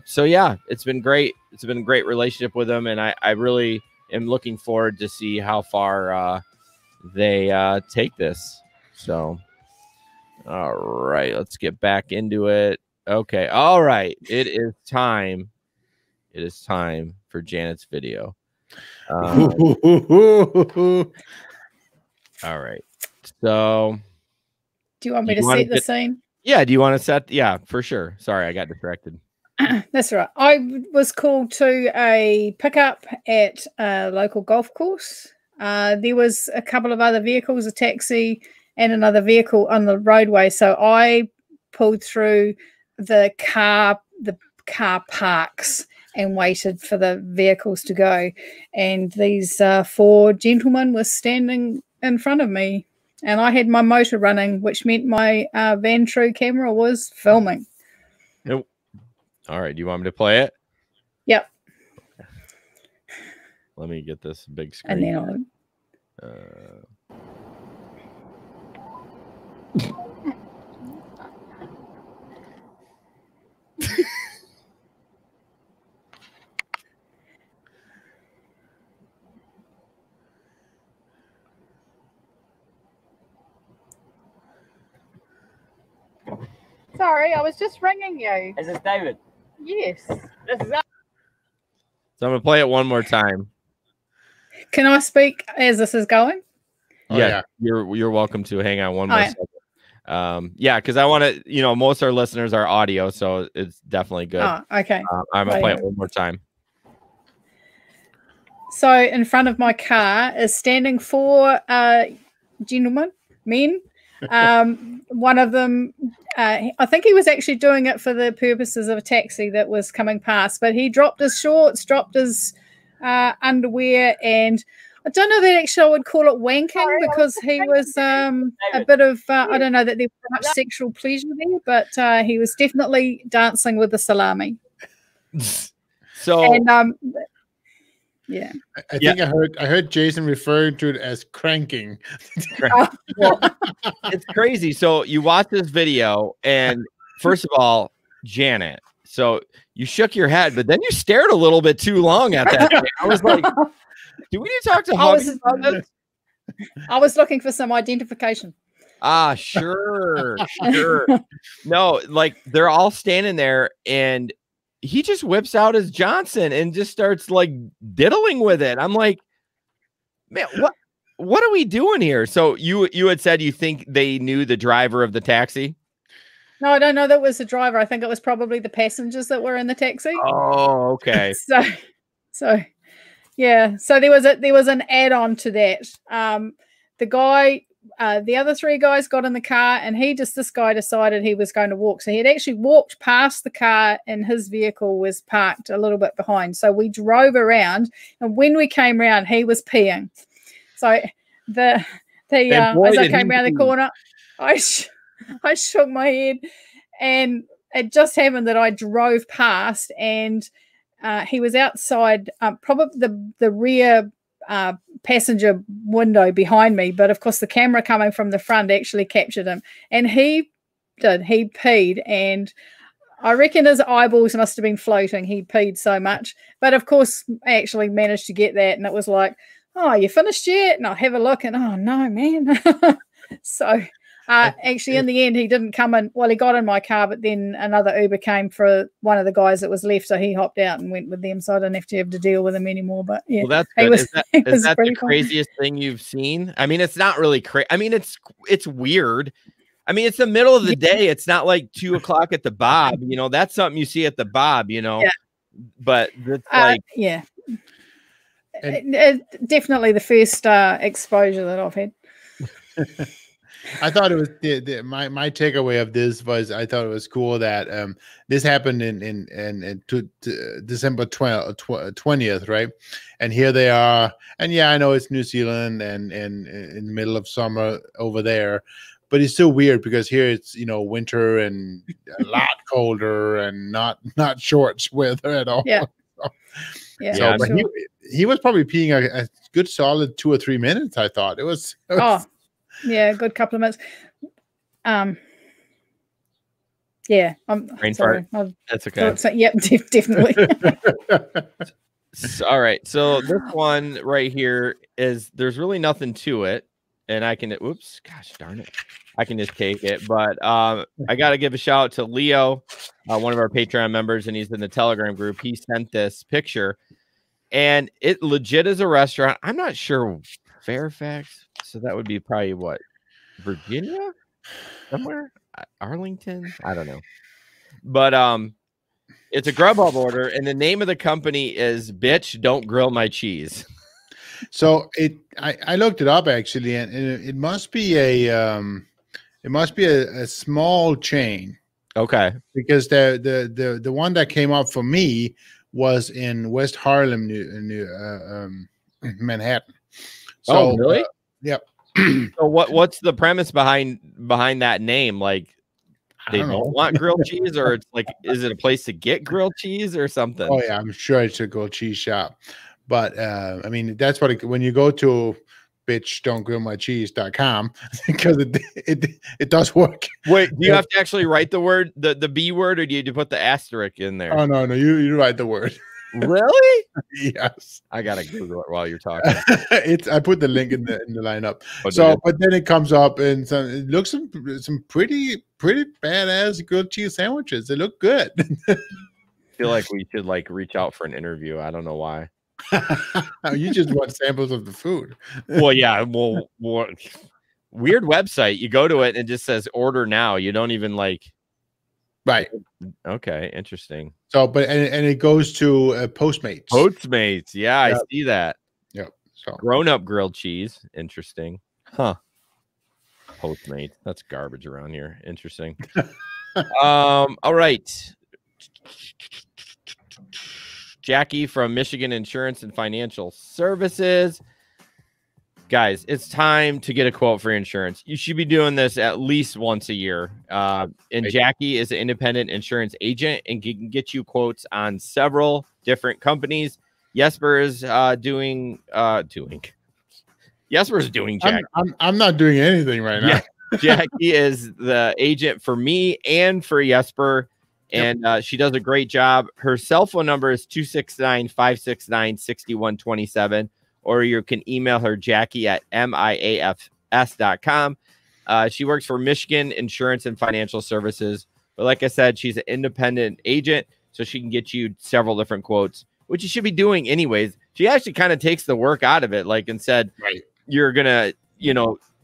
So yeah, it's been great. It's been a great relationship with them. And I really am looking forward to see how far they take this. So, all right, let's get back into it. Okay. All right. It is time. It is time for Janet's video. All right. So do you want me to set the scene? Yeah. Do you want to set? Yeah, for sure. Sorry, I got distracted. That's right. I was called to a pickup at a local golf course. There was a couple of other vehicles, a taxi and another vehicle on the roadway. So I pulled through the car parks and waited for the vehicles to go. And these 4 gentlemen were standing in front of me. And I had my motor running, which meant my Van True camera was filming. Nope. All right. Do you want me to play it? Yep. Let me get this big screen. And then sorry, I was just ringing you. Is this David? Yes. So I'm going to play it one more time. Can I speak as this is going? Yeah. You're welcome to. Hang on one more second. Yeah, because I want to, most of our listeners are audio, so it's definitely good. Oh, okay. I'm going to play it one more time. So in front of my car is standing 4 gentlemen, men. One of them, I think he was actually doing it for the purposes of a taxi that was coming past, but he dropped his shorts, dropped his underwear, and I don't know that actually I would call it wanking, because he was a bit of, I don't know that there was much sexual pleasure there, but he was definitely dancing with the salami. So, and yeah, I think I heard Jason referring to it as cranking. well, it's crazy. So you watch this video, and first of all, Janet, so you shook your head, but then you stared a little bit too long at that thing. I was like, do we need to talk to hubby about this? I was looking for some identification. Ah, sure. No, like they're all standing there, and he just whips out his Johnson and just starts like diddling with it. I'm like, man, what are we doing here? So you had said you think they knew the driver of the taxi? No, I don't know that was the driver. I think it was probably the passengers that were in the taxi. Oh, okay. so yeah. So there was an add-on to that. The guy, the other three guys got in the car, and this guy decided he was going to walk. So he had actually walked past the car, and his vehicle was parked a little bit behind. So we drove around, and when we came around, he was peeing. So as I came around the corner, I shook my head, and it just happened that I drove past, and he was outside, probably the rear passenger window behind me, but of course the camera coming from the front actually captured him, and he peed, and I reckon his eyeballs must have been floating. He peed so much, but of course I actually managed to get that, and it was like, oh, you finished yet? And I'll have a look, and oh no, man. So actually in the end he didn't come in. Well, he got in my car, but then another Uber came for one of the guys that was left, so he hopped out and went with them, so I didn't have to deal with him anymore. But yeah, well, that's good. Is that the craziest thing you've seen? I mean, it's not really crazy. I mean, it's weird. I mean, it's the middle of the day. It's not like 2 o'clock at the Bob, that's something you see at the Bob, but it's like, yeah, definitely the first exposure that I've had. I thought it was my takeaway of this was I thought it was cool that this happened in December 20th, right? And here they are, and yeah, I know it's New Zealand and in the middle of summer over there, but it's still weird because here it's winter and a lot colder and not shorts weather at all. Yeah. So, but sure. he was probably peeing a good solid 2 or 3 minutes. I thought it was. Yeah, good couple of minutes. Yeah, I'm brain sorry. fart. That's okay. Yep, definitely. All right, so this one right here is there's really nothing to it, and I can. Oops, gosh darn it, I can just take it. But I got to give a shout out to Leo, one of our Patreon members, and he's in the Telegram group. He sent this picture, and it legit is a restaurant. I'm not sure Fairfax. So that would be probably what, Virginia, somewhere, Arlington. I don't know, but it's a Grubhub order, and the name of the company is "Bitch Don't Grill My Cheese." So I looked it up actually, and it must be a small chain. Okay, because the one that came up for me was in West Harlem, Manhattan. So, oh, really? Yep. So what's the premise behind that name? Like they don't want grilled cheese, or it's like, is it a place to get grilled cheese or something? Oh yeah, I'm sure it's a grilled cheese shop. But I mean, that's what when you go to bitchdon'tgrillmycheese.com, because it does work. Wait, do you have to actually write the word, the B word, or do you put the asterisk in there? Oh no, you write the word. Really? Yes. I gotta Google it while you're talking. I put the link in the lineup. So, but then it comes up, and it looks some pretty badass grilled cheese sandwiches. They look good. I feel like we should reach out for an interview. I don't know why. You just want samples of the food. Well, yeah. Well, weird website. You go to it and it just says order now. You don't even Right. Okay. Interesting. So, but and it goes to Postmates. Postmates. Yeah, yep. I see that. Yep. So grown-up grilled cheese. Interesting. Huh. Postmates. That's garbage around here. Interesting. All right. Jackie from Michigan Insurance and Financial Services. Guys, it's time to get a quote for your insurance. You should be doing this at least once a year. And Jackie is an independent insurance agent and can get you quotes on several different companies. Jesper is doing Jackie. I'm not doing anything right now. Jackie is the agent for me and for Jesper, and she does a great job. Her cell phone number is 269-569-6127. Or you can email her, Jackie, at miafs.com. She works for Michigan Insurance and Financial Services. But like I said, she's an independent agent, so she can get you several different quotes, which you should be doing anyways. She actually kind of takes the work out of it. Like, instead, you're going to,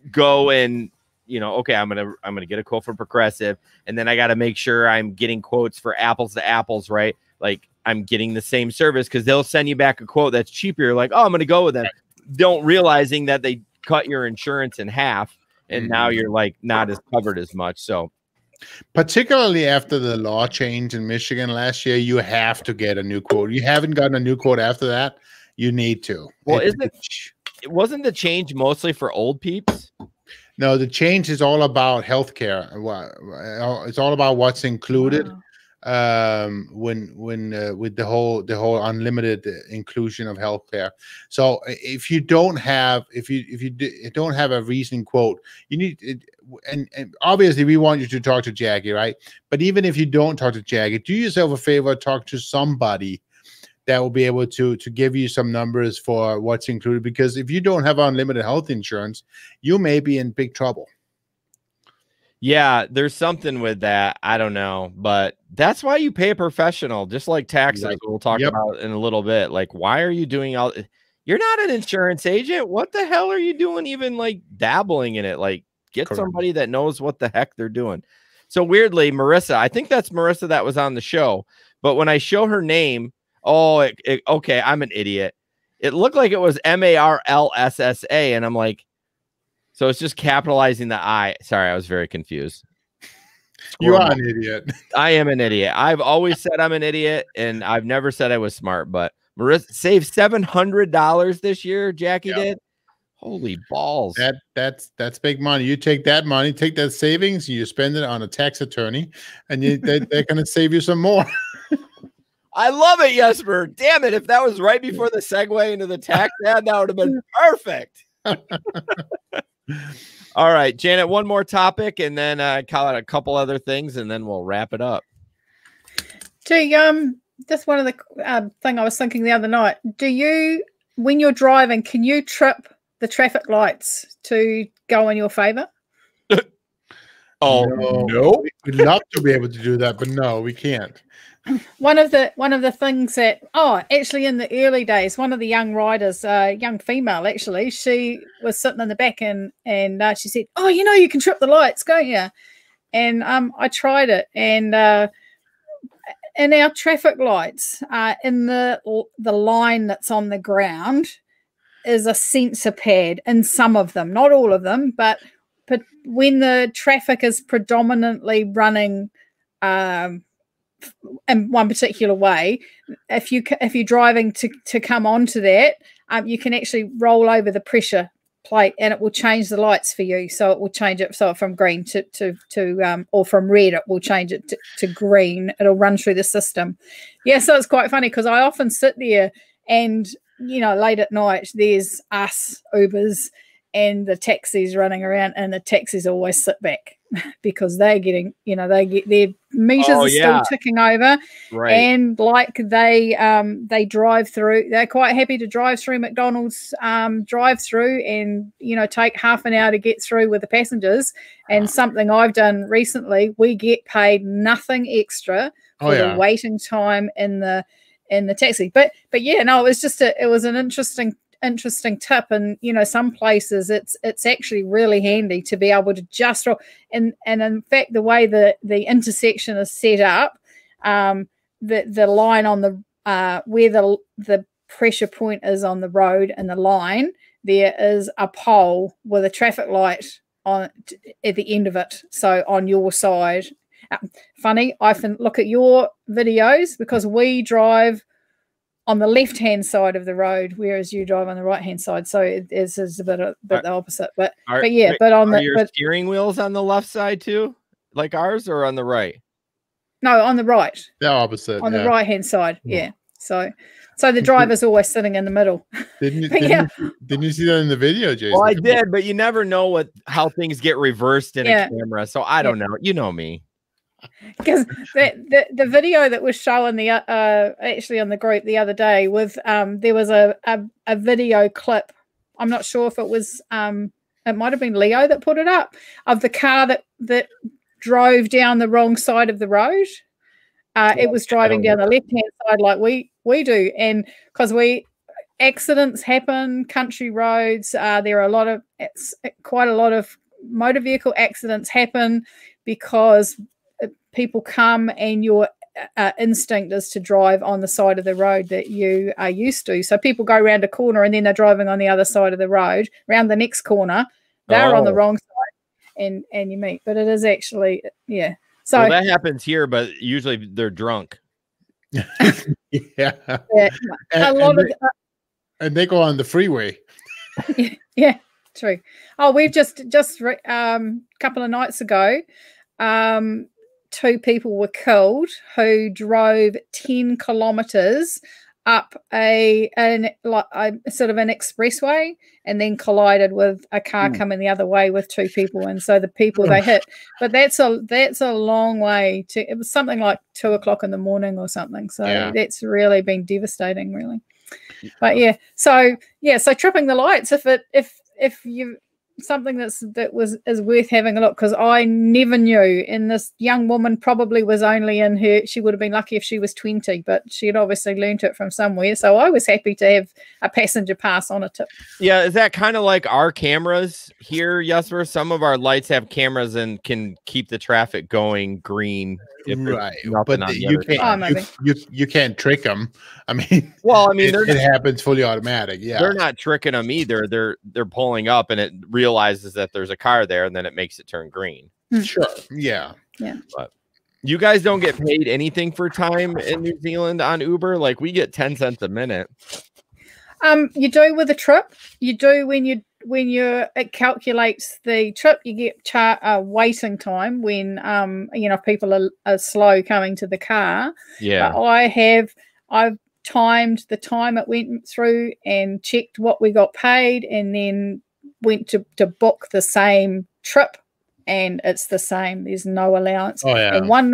go and, okay, I'm going to get a quote for Progressive. And then I got to make sure I'm getting quotes for apples to apples, right? Like, I'm getting the same service because they'll send you back a quote that's cheaper. You're like, oh, I'm going to go with them. Don't realizing that they cut your insurance in half, and now you're like not as covered as much. So, particularly after the law change in Michigan last year, you have to get a new quote. You haven't gotten a new quote after that, you need to. Well, wasn't the change mostly for old peeps? No, the change is all about healthcare. It's all about what's included. Wow. With the whole unlimited inclusion of healthcare. So if you don't have don't have a recent quote, you need and obviously we want you to talk to Jackie, right? But even if you don't talk to Jackie, do yourself a favor, talk to somebody that will be able to give you some numbers for what's included, because if you don't have unlimited health insurance, you may be in big trouble. Yeah, there's something with that. I don't know, but that's why you pay a professional, just like taxes. We'll talk about in a little bit. Like, why are you doing all? You're not an insurance agent. What the hell are you doing? Even like dabbling in it? Like, get somebody that knows what the heck they're doing. So weirdly, Marissa, I think that's Marissa that was on the show. But when I show her name, okay, I'm an idiot. It looked like it was Marlssa, and I'm like. So it's just capitalizing the I. Sorry, I was very confused. You are an idiot. I am an idiot. I've always said I'm an idiot, and I've never said I was smart. But Marissa saved $700 this year. Jackie did. Holy balls! That's big money. You take that money, take that savings, and you spend it on a tax attorney, and they're going to save you some more. I love it, Jesper. Damn it! If that was right before the segue into the tax ad, that would have been perfect. All right, Janet, one more topic, and then call out a couple other things, and then we'll wrap it up. Just one of the thing I was thinking the other night. Do you, when you're driving, can you trip the traffic lights to go in your favor? No. We'd love to be able to do that, but no, we can't. One of the things that actually in the early days, one of the young riders, young female actually, she was sitting in the back and she said, "Oh, you can trip the lights, can't you?" And I tried it, and in our traffic lights, in the line that's on the ground is a sensor pad in some of them, not all of them, but when the traffic is predominantly running in one particular way, if you're driving to come onto that, you can actually roll over the pressure plate and it will change the lights for you. So it will change it from green to or from red, it will change it to green. It'll run through the system. Yeah, so it's quite funny because I often sit there and late at night there's us Ubers and the taxis running around, and the taxis always sit back because they're getting, they get their meters are still ticking over, right? And like they drive through. They're quite happy to drive through McDonald's drive-through, and take half an hour to get through with the passengers. And something I've done recently, we get paid nothing extra for the waiting time in the taxi. But yeah, no, it was just it was an interesting tip, and some places it's actually really handy to be able to just roll, and in fact the way the intersection is set up, the line on the where the pressure point is on the road and the line, there is a pole with a traffic light on at the end of it, so on your side. Funny, I can look at your videos because we drive on the left-hand side of the road, whereas you drive on the right-hand side. So it is a bit the opposite. But yeah, but on your steering wheels on the left side too, like ours, or on the right? No, on the right. The opposite. On the right-hand side. Yeah. So the driver's always sitting in the middle. Didn't you see that in the video, Jason? Well, I did, but you never know how things get reversed in a camera. So I don't know. You know me. Because the video that was shown actually on the group the other day was there was a video clip. I'm not sure if it was it might have been Leo that put it up, of the car that drove down the wrong side of the road. It was driving down the left-hand side like we do, and because accidents happen, country roads. There are quite a lot of motor vehicle accidents happen because people come and your instinct is to drive on the side of the road that you are used to. So people go around a corner and then they're driving on the other side of the road, around the next corner. They're on the wrong side and you meet. But it is actually, yeah. So that happens here, but usually they're drunk. Yeah. And they go on the freeway. Yeah, true. Oh, we've just couple of nights ago, 2 people were killed who drove 10 kilometers up a sort of an expressway and then collided with a car coming the other way with 2 people, and so the people they hit. But that's a long way to. It was something like 2 o'clock in the morning or something. So that's really been devastating, really. But so tripping the lights, if you something is worth having a look, because I never knew, and this young woman probably was only she would have been lucky if she was 20, but she had obviously learnt it from somewhere. So I was happy to have a passenger pass on a tip. Yeah, is that kind of like our cameras here, Jesper? Some of our lights have cameras and can keep the traffic going green. Right, but you can't trick them. I mean, it happens fully automatic. Yeah, they're not tricking them either. They're pulling up and it realizes that there's a car there, and then it makes it turn green. Sure. Yeah. But you guys don't get paid anything for time in New Zealand on Uber. Like, we get 10 cents a minute. You do with a trip. You do when it calculates the trip, you get waiting time when people are slow coming to the car. Yeah, but I've timed the time it went through and checked what we got paid, and then went to book the same trip, and it's the same. There's no allowance. Oh yeah. And one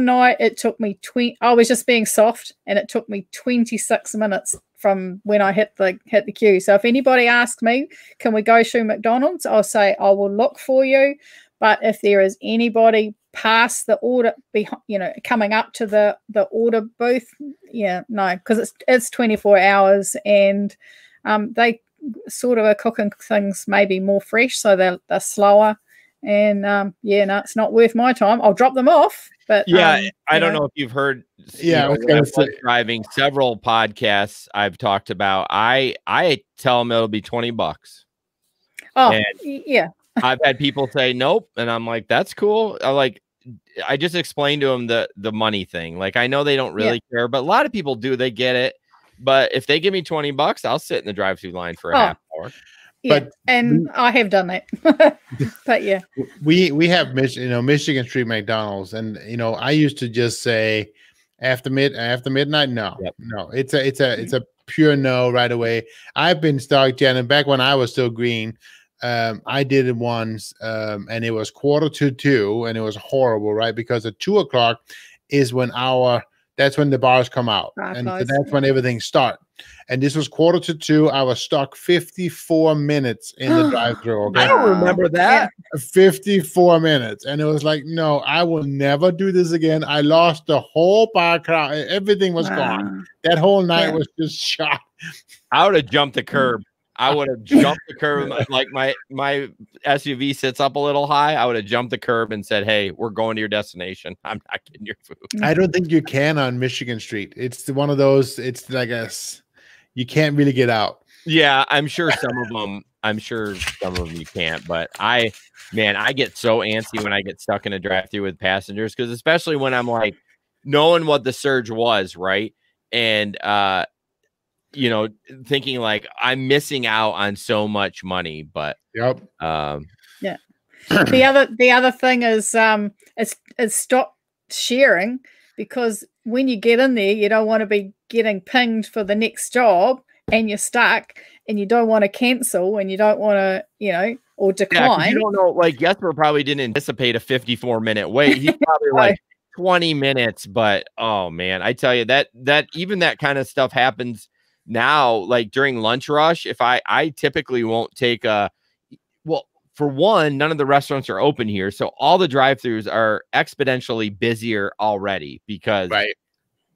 night it took me I was just being soft, and it took me 26 minutes from when I hit the queue. So if anybody asks me, can we go through McDonald's, I'll say I will look for you. But if there is anybody past the order, coming up to the order booth, no, because it's 24 hours, and they sort of are cooking things maybe more fresh, so they're slower. And it's not worth my time. I'll drop them off. But I don't know if you've heard. Driving several podcasts I've talked about. I tell them it'll be $20. Oh, and yeah. I've had people say nope, and I'm like, that's cool. I just explained to them the money thing. Like, I know they don't really care, but a lot of people do. They get it. But if they give me $20, I'll sit in the drive-through line for a half hour. Yeah, and I have done that. But yeah, we have Michigan Street McDonald's, and I used to just say after midnight. No, it's a pure no right away. I've been stuck, Jen, and back when I was still green, I did it once, and it was 1:45, and it was horrible, right? Because at 2 o'clock is when that's when the bars come out, and so that's when everything starts. And this was 1:45. I was stuck 54 minutes in the drive-thru. Okay? I don't remember that. 54 minutes, and it was like, no, I will never do this again. I lost the whole bar crowd. Everything was gone. That whole night was just shot. I would have jumped the curb. I would have jumped the curb. Like my SUV sits up a little high. I would have jumped the curb and said, hey, we're going to your destination. I'm not getting your food. I don't think you can on Michigan Street. It's one of those, it's like you can't really get out. Yeah, I'm sure some of them you can't, but I get so antsy when I get stuck in a drive-thru with passengers, because especially when I'm like knowing what the surge was, right? and you know, thinking like I'm missing out on so much money. But yeah. The other thing is it's stop sharing, because when you get in there, you don't want to be getting pinged for the next job and you're stuck and you don't want to cancel and you don't want to, you know, or decline. You don't know, like Jesper probably didn't anticipate a 54-minute wait. He's probably like 20 minutes, but oh man, I tell you that even that kind of stuff happens now, like during lunch rush. If I typically won't take for one, none of the restaurants are open here. So all the drive-thrus are exponentially busier already because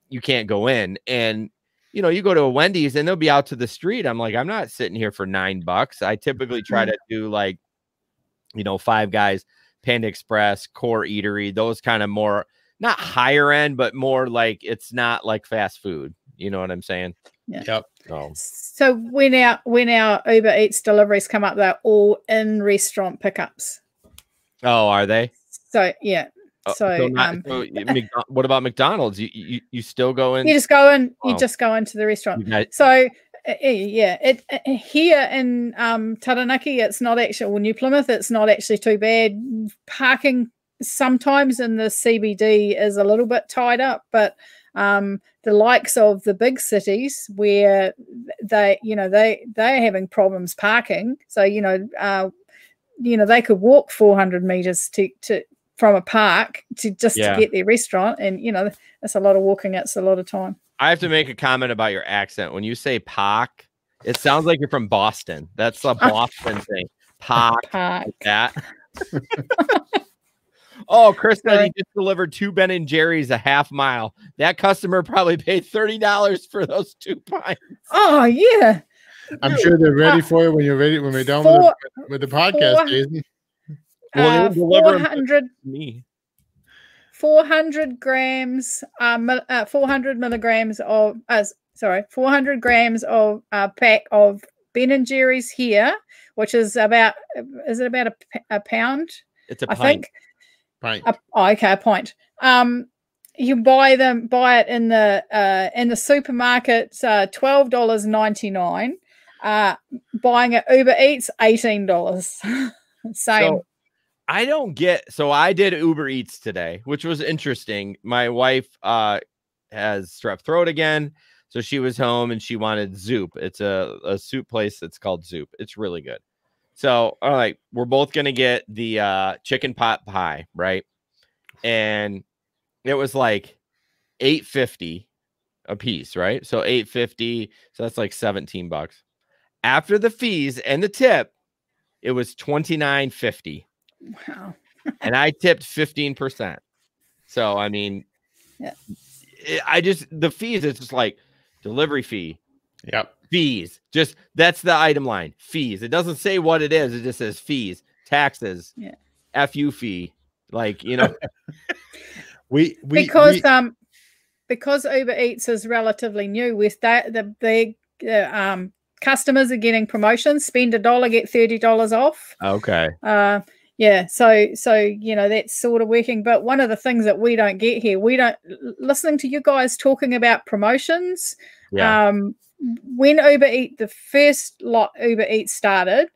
you can't go in. And, you know, you go to a Wendy's and they'll be out to the street. I'm like, I'm not sitting here for $9. I typically try to do like, you know, Five Guys, Panda Express, Core Eatery, those kind of more, not higher end, but more like it's not like fast food. You know what I'm saying? Yeah. Yep. So when our Uber Eats deliveries come up, they're all in restaurant pickups. Oh, are they? So yeah. What about McDonald's? You still go in? You just go in. You just go into the restaurant. So yeah, here in Taranaki, it's not actually, well, New Plymouth, it's not actually too bad. Parking sometimes in the CBD is a little bit tied up, but the likes of the big cities where they're having problems parking. So they could walk 400 meters to from a park to get their restaurant, and it's a lot of walking. It's a lot of time. I have to make a comment about your accent. When you say park, it sounds like you're from Boston. That's a Boston thing. Park. Like that. Oh, Chris said he just delivered 2 Ben & Jerry's a half mile. That customer probably paid $30 for those 2 pints. Oh, yeah. I'm sure they're ready for you when you're ready, when we're done with the podcast, Jason. Well, 400 grams, 400 milligrams of, 400 grams of a pack of Ben & Jerry's here, which is about, is it about a pound? It's a pint. I think. Pint. A pint. You buy it in the supermarket, $12.99. Buying at Uber Eats, $18. Same. So, I don't get, so I did Uber Eats today, which was interesting. My wife has strep throat again, so she was home and she wanted Zoop. It's a soup place that's called Zoop. It's really good. So, all right, we're both going to get the chicken pot pie, right? And it was like $8.50 a piece, right? So $8.50, so that's like $17. After the fees and the tip, it was $29.50. Wow. And I tipped 15%. So, I mean, the fees, it's just like delivery fee. Yep. Fees. Just, that's the item line. Fees. It doesn't say what it is. It just says fees, taxes, FU fee. Like, because Uber Eats is relatively new, with that, the customers are getting promotions. Spend $1, get $30 off. Okay. So that's sort of working. But one of the things that we don't get here, listening to you guys talking about promotions. Yeah. When the first lot Uber Eats started,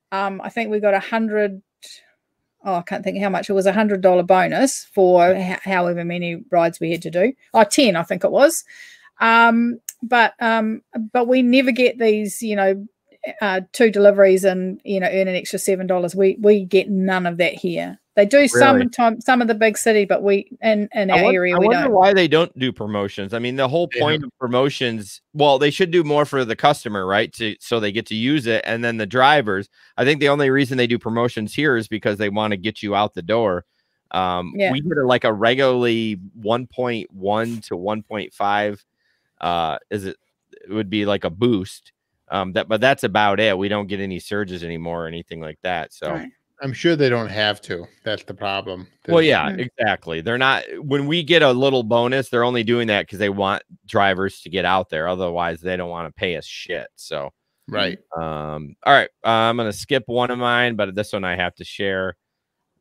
I think we got $100. Oh, I can't think how much. It was $100 bonus for however many rides we had to do. 10, I think it was. But we never get these, 2 deliveries and earn an extra $7. We get none of that here. They do sometimes, some of the big city, but we in our area we don't. I wonder why they don't do promotions. I mean, the whole point of promotions, well, they should do more for the customer, right? So they get to use it, and then the drivers. I think the only reason they do promotions here is because they want to get you out the door. We get like a regularly 1.1 to 1.5. It would be like a boost. But that's about it. We don't get any surges anymore or anything like that. So. Right. I'm sure they don't have to. That's the problem. Well, yeah, exactly. They're not, when we get a little bonus, they're only doing that because they want drivers to get out there. Otherwise, they don't want to pay us shit. So, right. All right. I'm going to skip one of mine, but this one I have to share.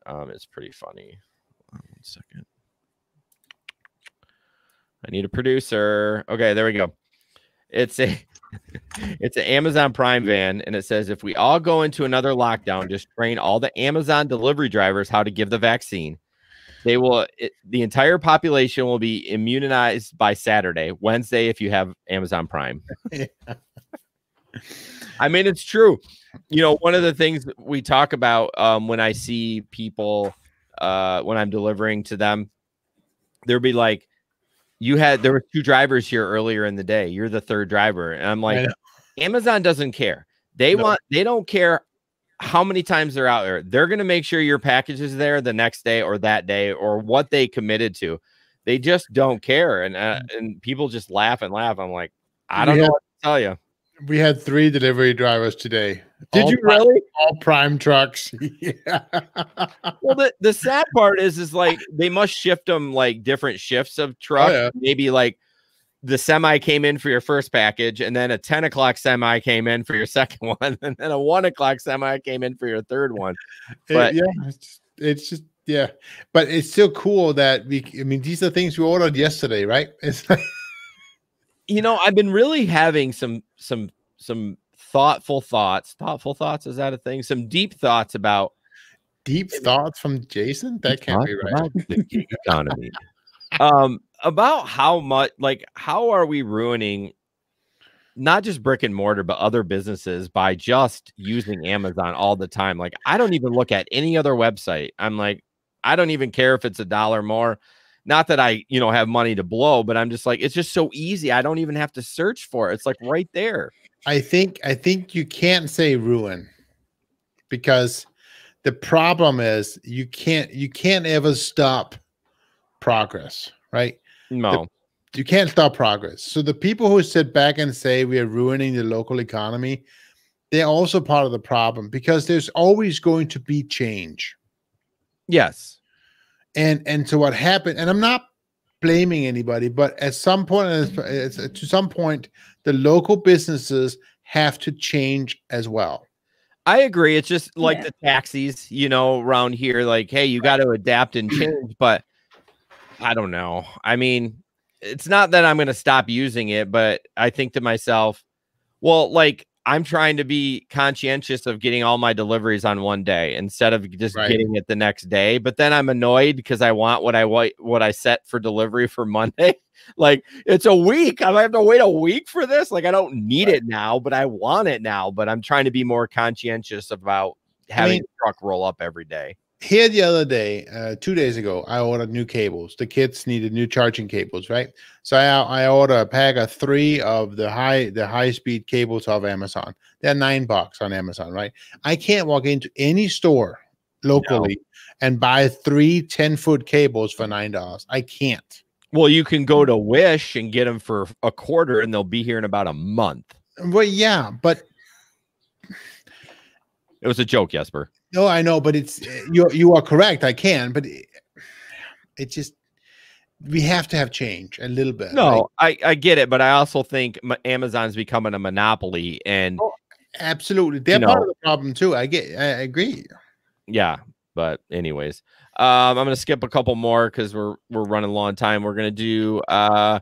It's pretty funny. 1 second. I need a producer. Okay, there we go. It's an Amazon Prime van, and it says if we all go into another lockdown, just train all the Amazon delivery drivers how to give the vaccine. The entire population will be immunized by Saturday, Wednesday, if you have Amazon Prime. Yeah. I mean, it's true. You know, one of the things we talk about when I see people when I'm delivering to them, they'll be like, there were 2 drivers here earlier in the day. You're the 3rd driver. And I'm like, Amazon doesn't care. They don't care how many times they're out there. They're going to make sure your package is there the next day or that day or what they committed to. They just don't care. And people just laugh and laugh. I'm like, I don't know what to tell you. We had 3 delivery drivers today. Did you really? All Prime trucks. Yeah. Well, the sad part is like they must shift them like different shifts of truck. Oh, yeah. Maybe like the semi came in for your first package, and then a 10 o'clock semi came in for your second one, and then a 1 o'clock semi came in for your third one. But it's just but it's still cool that I mean, these are things we ordered yesterday, right? It's like, you know, I've been really having some thoughtful thoughts. Thoughtful thoughts, is that a thing? Some deep thoughts about thoughts from Jason. That can't be right. About the gig economy. About how much, like, how are we ruining not just brick and mortar, but other businesses by just using Amazon all the time? Like, I don't even look at any other website. I'm like, I don't even care if it's $1 more. Not that I, have money to blow, but I'm just like, it's just so easy. I don't even have to search for it. It's like right there. I think you can't say ruin, because the problem is you can't ever stop progress, right? No. You can't stop progress. So the people who sit back and say we are ruining the local economy, they're also part of the problem, because there's always going to be change. Yes. And so what happened, and I'm not blaming anybody, but at some point, to some point, the local businesses have to change as well. I agree. It's just like the taxis, around here, like, hey, you got to adapt and change, but I don't know. I mean, it's not that I'm going to stop using it, but I think to myself, well, like, I'm trying to be conscientious of getting all my deliveries on one day instead of just getting it the next day. But then I'm annoyed because I want what I set for delivery for Monday. Like, it's a week. I have to wait a week for this. Like, I don't need it now, but I want it now. But I'm trying to be more conscientious about having the truck roll up every day. Here the other day, 2 days ago, I ordered new cables. The kids needed new charging cables, right? So I ordered a pack of 3 of the high speed cables off Amazon. They're $9 on Amazon, right? I can't walk into any store locally and buy 3 10-foot cables for $9. I can't. Well, you can go to Wish and get them for $25, and they'll be here in about a month. Well, yeah, but it was a joke, Jesper. No, I know, but it's you are correct. I can, but it just, we have to have change a little bit. No, right? I get it, but I also think Amazon's becoming a monopoly, and absolutely, they're part of the problem too. I agree. Yeah, but anyways, I'm gonna skip a couple more because we're running low on time. We're gonna do the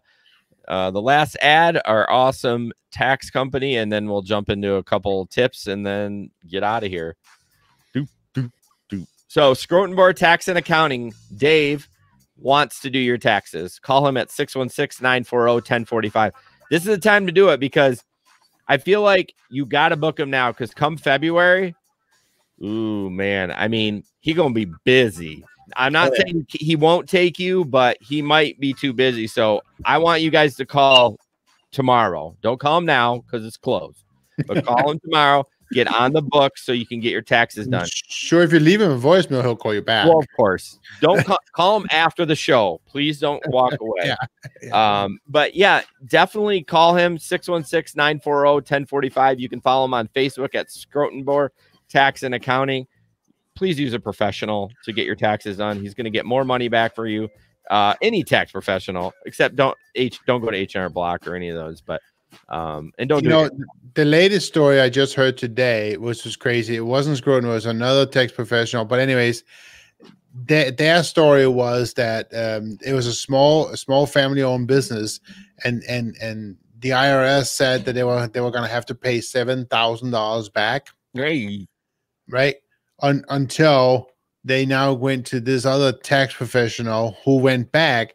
last ad, our awesome tax company, and then we'll jump into a couple tips and then get out of here. So Schrotenboer Tax and Accounting, Dave wants to do your taxes. Call him at 616-940-1045. This is the time to do it, because I feel like you got to book him now, because come February, ooh, man, I mean, he going to be busy. I'm not saying he won't take you, but he might be too busy. So I want you guys to call tomorrow. Don't call him now because it's closed, but call him tomorrow. Get on the book so you can get your taxes done. Sure, if you leave him a voicemail, he'll call you back. Well, of course. Don't call him after the show. Please don't walk away. But yeah, definitely call him 616-940-1045. You can follow him on Facebook at Schrotenboer Tax and Accounting. Please use a professional to get your taxes done. He's going to get more money back for you. Any tax professional, except don't go to H&R Block or any of those. But and don't the latest story I just heard today was crazy. It wasn't Schroten, it was another tax professional. But anyways, their story was that it was a small family-owned business, and the IRS said that they were going to have to pay $7,000 back. Right. Until they now went to this other tax professional who went back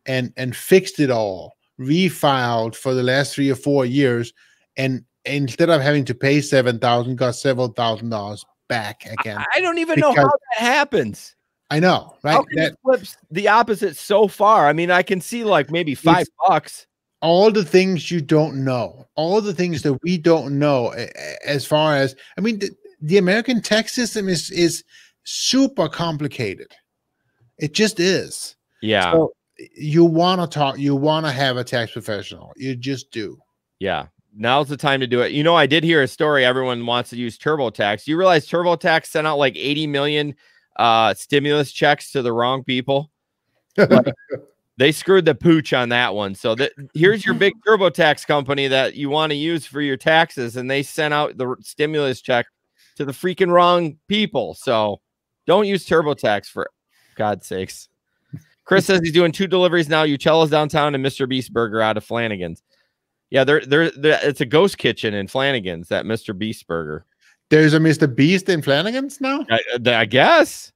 and fixed it all, refiled for the last 3 or 4 years, and instead of having to pay $7,000, got several $1,000s back again. I don't even know how that happens. I know, right? How can it flips the opposite so far? I mean, I can see like maybe $5. All the things you don't know, all the things that we don't know, as far as, I mean, the American tax system is super complicated. It just is. Yeah. So you want to talk, you want to have a tax professional. You just do. Yeah. Now's the time to do it. You know, I did hear a story. Everyone wants to use TurboTax. You realize TurboTax sent out like 80 million stimulus checks to the wrong people? Like, they screwed the pooch on that one. So here's your big TurboTax company that you want to use for your taxes, and they sent out the stimulus check to the freaking wrong people. So don't use TurboTax, for God's sakes. Chris says he's doing 2 deliveries now: Uchella's downtown and Mr. Beast Burger out of Flanagan's. Yeah, it's a ghost kitchen in Flanagan's, that Mr. Beast Burger. There's a Mr. Beast in Flanagan's now? I guess.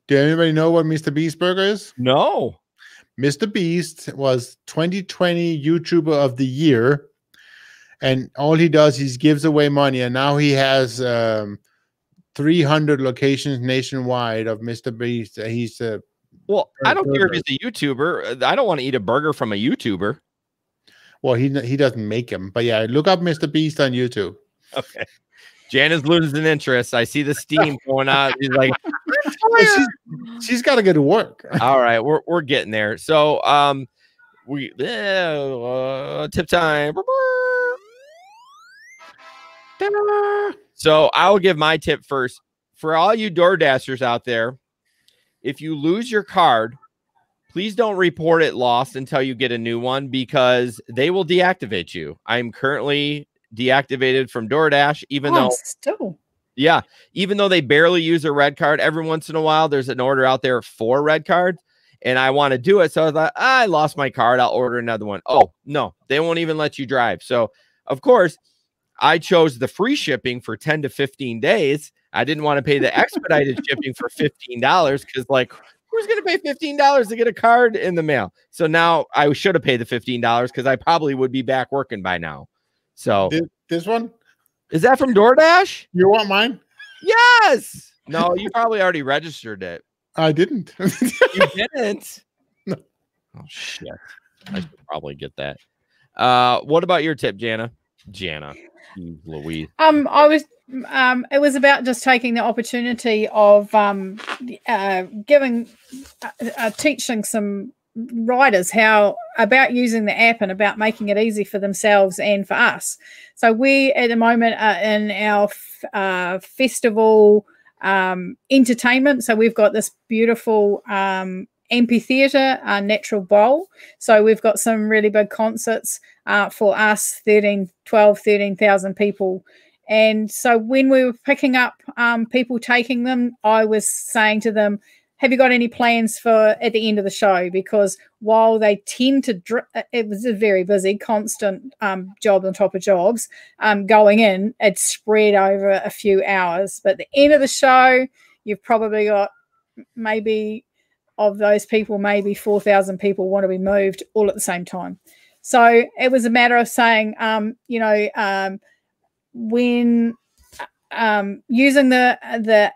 Do anybody know what Mr. Beast Burger is? No. Mr. Beast was 2020 YouTuber of the year, and all he does is gives away money, and now he has 300 locations nationwide of Mr. Beast. He's well, I don't care if he's a YouTuber. I don't want to eat a burger from a YouTuber. Well, he doesn't make them, but yeah, look up Mr. Beast on YouTube. Okay. Jan is losing interest. I see the steam going out. She's like, she's got to get to work. All right, we're getting there. So tip time. So I'll give my tip first. For all you Door Dashers out there, if you lose your card, please don't report it lost until you get a new one, because they will deactivate you. I'm currently deactivated from DoorDash, even though they barely use a red card. Every once in a while, there's an order out there for red cards, and I want to do it. So I thought, I lost my card. I'll order another one. Oh, no, they won't even let you drive. So, of course, I chose the free shipping for 10 to 15 days. I didn't want to pay the expedited shipping for $15 because, like, who's going to pay $15 to get a card in the mail? So now I should have paid the $15 because I probably would be back working by now. So this one, is that from DoorDash? You want mine? Yes. No, you probably already registered it. I didn't. You didn't? No. Oh, shit. I should probably get that. What about your tip, Jana? Louise. It was about just taking the opportunity of teaching some riders how about using the app and about making it easy for themselves and for us. So we at the moment are in our festival entertainment. So we've got this beautiful amphitheater, Natural Bowl. So we've got some really big concerts for us, 13,000 people. And so when we were picking up people taking them, I was saying to them, have you got any plans for at the end of the show? Because while they tend to, it was a very busy, constant job on top of jobs going in, it's spread over a few hours. But at the end of the show, you've probably got maybe of those people, maybe 4,000 people want to be moved all at the same time. So it was a matter of saying, when using the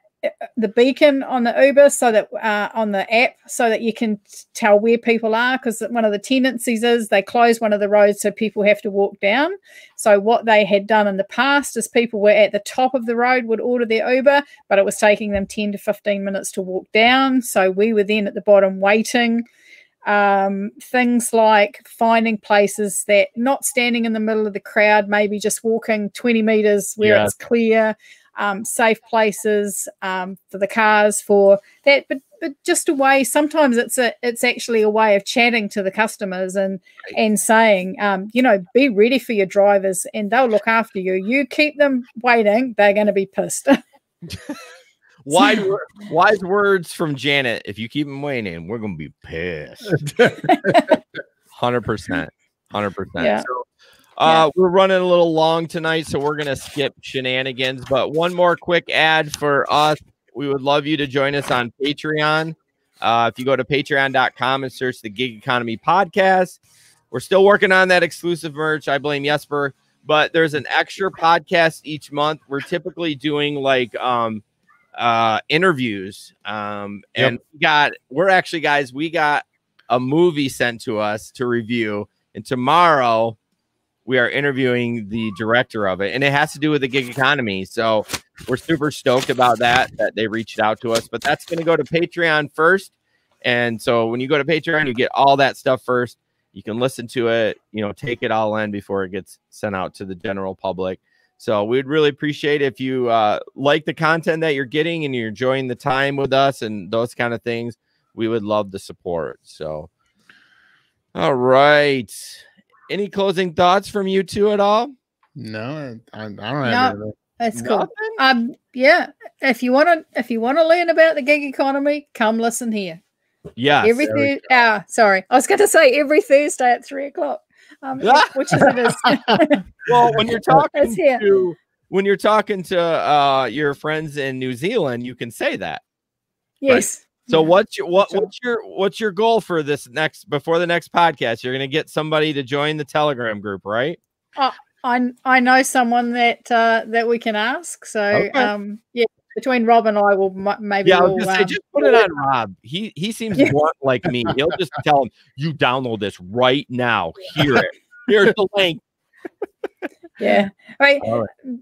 beacon on the Uber, so that on the app, so that you can tell where people are, because one of the tendencies is they close one of the roads so people have to walk down. So what they had done in the past is people were at the top of the road, would order their Uber, but it was taking them 10 to 15 minutes to walk down. So we were then at the bottom waiting. Things like finding places that not standing in the middle of the crowd, maybe just walking 20 meters where it's clear, safe places for the cars for that, but just a way. Sometimes it's actually a way of chatting to the customers and saying, be ready for your drivers and they'll look after you. You keep them waiting, they're going to be pissed. Wise words from Janet. If you keep them waiting, we're gonna be pissed. 100%. 100%. Yeah. So we're running a little long tonight, so we're gonna skip shenanigans. But one more quick ad for us. We would love you to join us on Patreon. If you go to patreon.com and search the Gig Economy Podcast, we're still working on that exclusive merch. I blame Jesper, but there's an extra podcast each month. We're typically doing like interviews. And we got a movie sent to us to review. And tomorrow we are interviewing the director of it, and it has to do with the gig economy. So we're super stoked about that they reached out to us, but that's going to go to Patreon first. And so when you go to Patreon, you get all that stuff first. You can listen to it, take it all in before it gets sent out to the general public. So we'd really appreciate if you like the content that you're getting and you're enjoying the time with us and those kind of things. We would love the support. So, all right. Any closing thoughts from you two at all? No, I don't have anything. That's cool. Yeah. If you want to learn about the gig economy, come listen here. Yeah. Sorry. I was going to say every Thursday at 3:00. Which is it is. Well, when you're talking to your friends in New Zealand, you can say that. Yes. Right? So what's your goal for before the next podcast? You're going to get somebody to join the Telegram group, right? I know someone that we can ask. So okay. Between Rob and I will maybe. Yeah, just put it on Rob. He seems blunt like me. He'll just tell him, you download this right now. Here's the link. Yeah, right.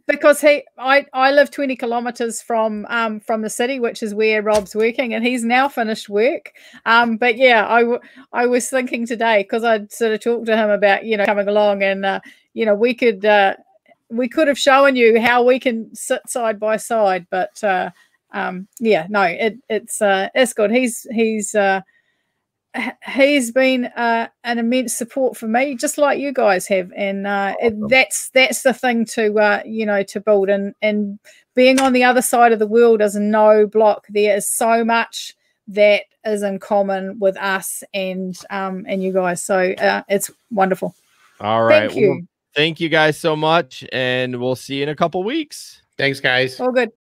Because I live 20 kilometers from the city, which is where Rob's working, and he's now finished work. But yeah, I was thinking today, because I'd sort of talked to him about coming along, and we could have shown you how we can sit side by side, but it's good. He's been an immense support for me, just like you guys have, and that's the thing to build, and being on the other side of the world is no block. There is so much that is in common with us and you guys, so it's wonderful. All right, thank you guys so much, and we'll see you in a couple weeks. Thanks, guys. All good.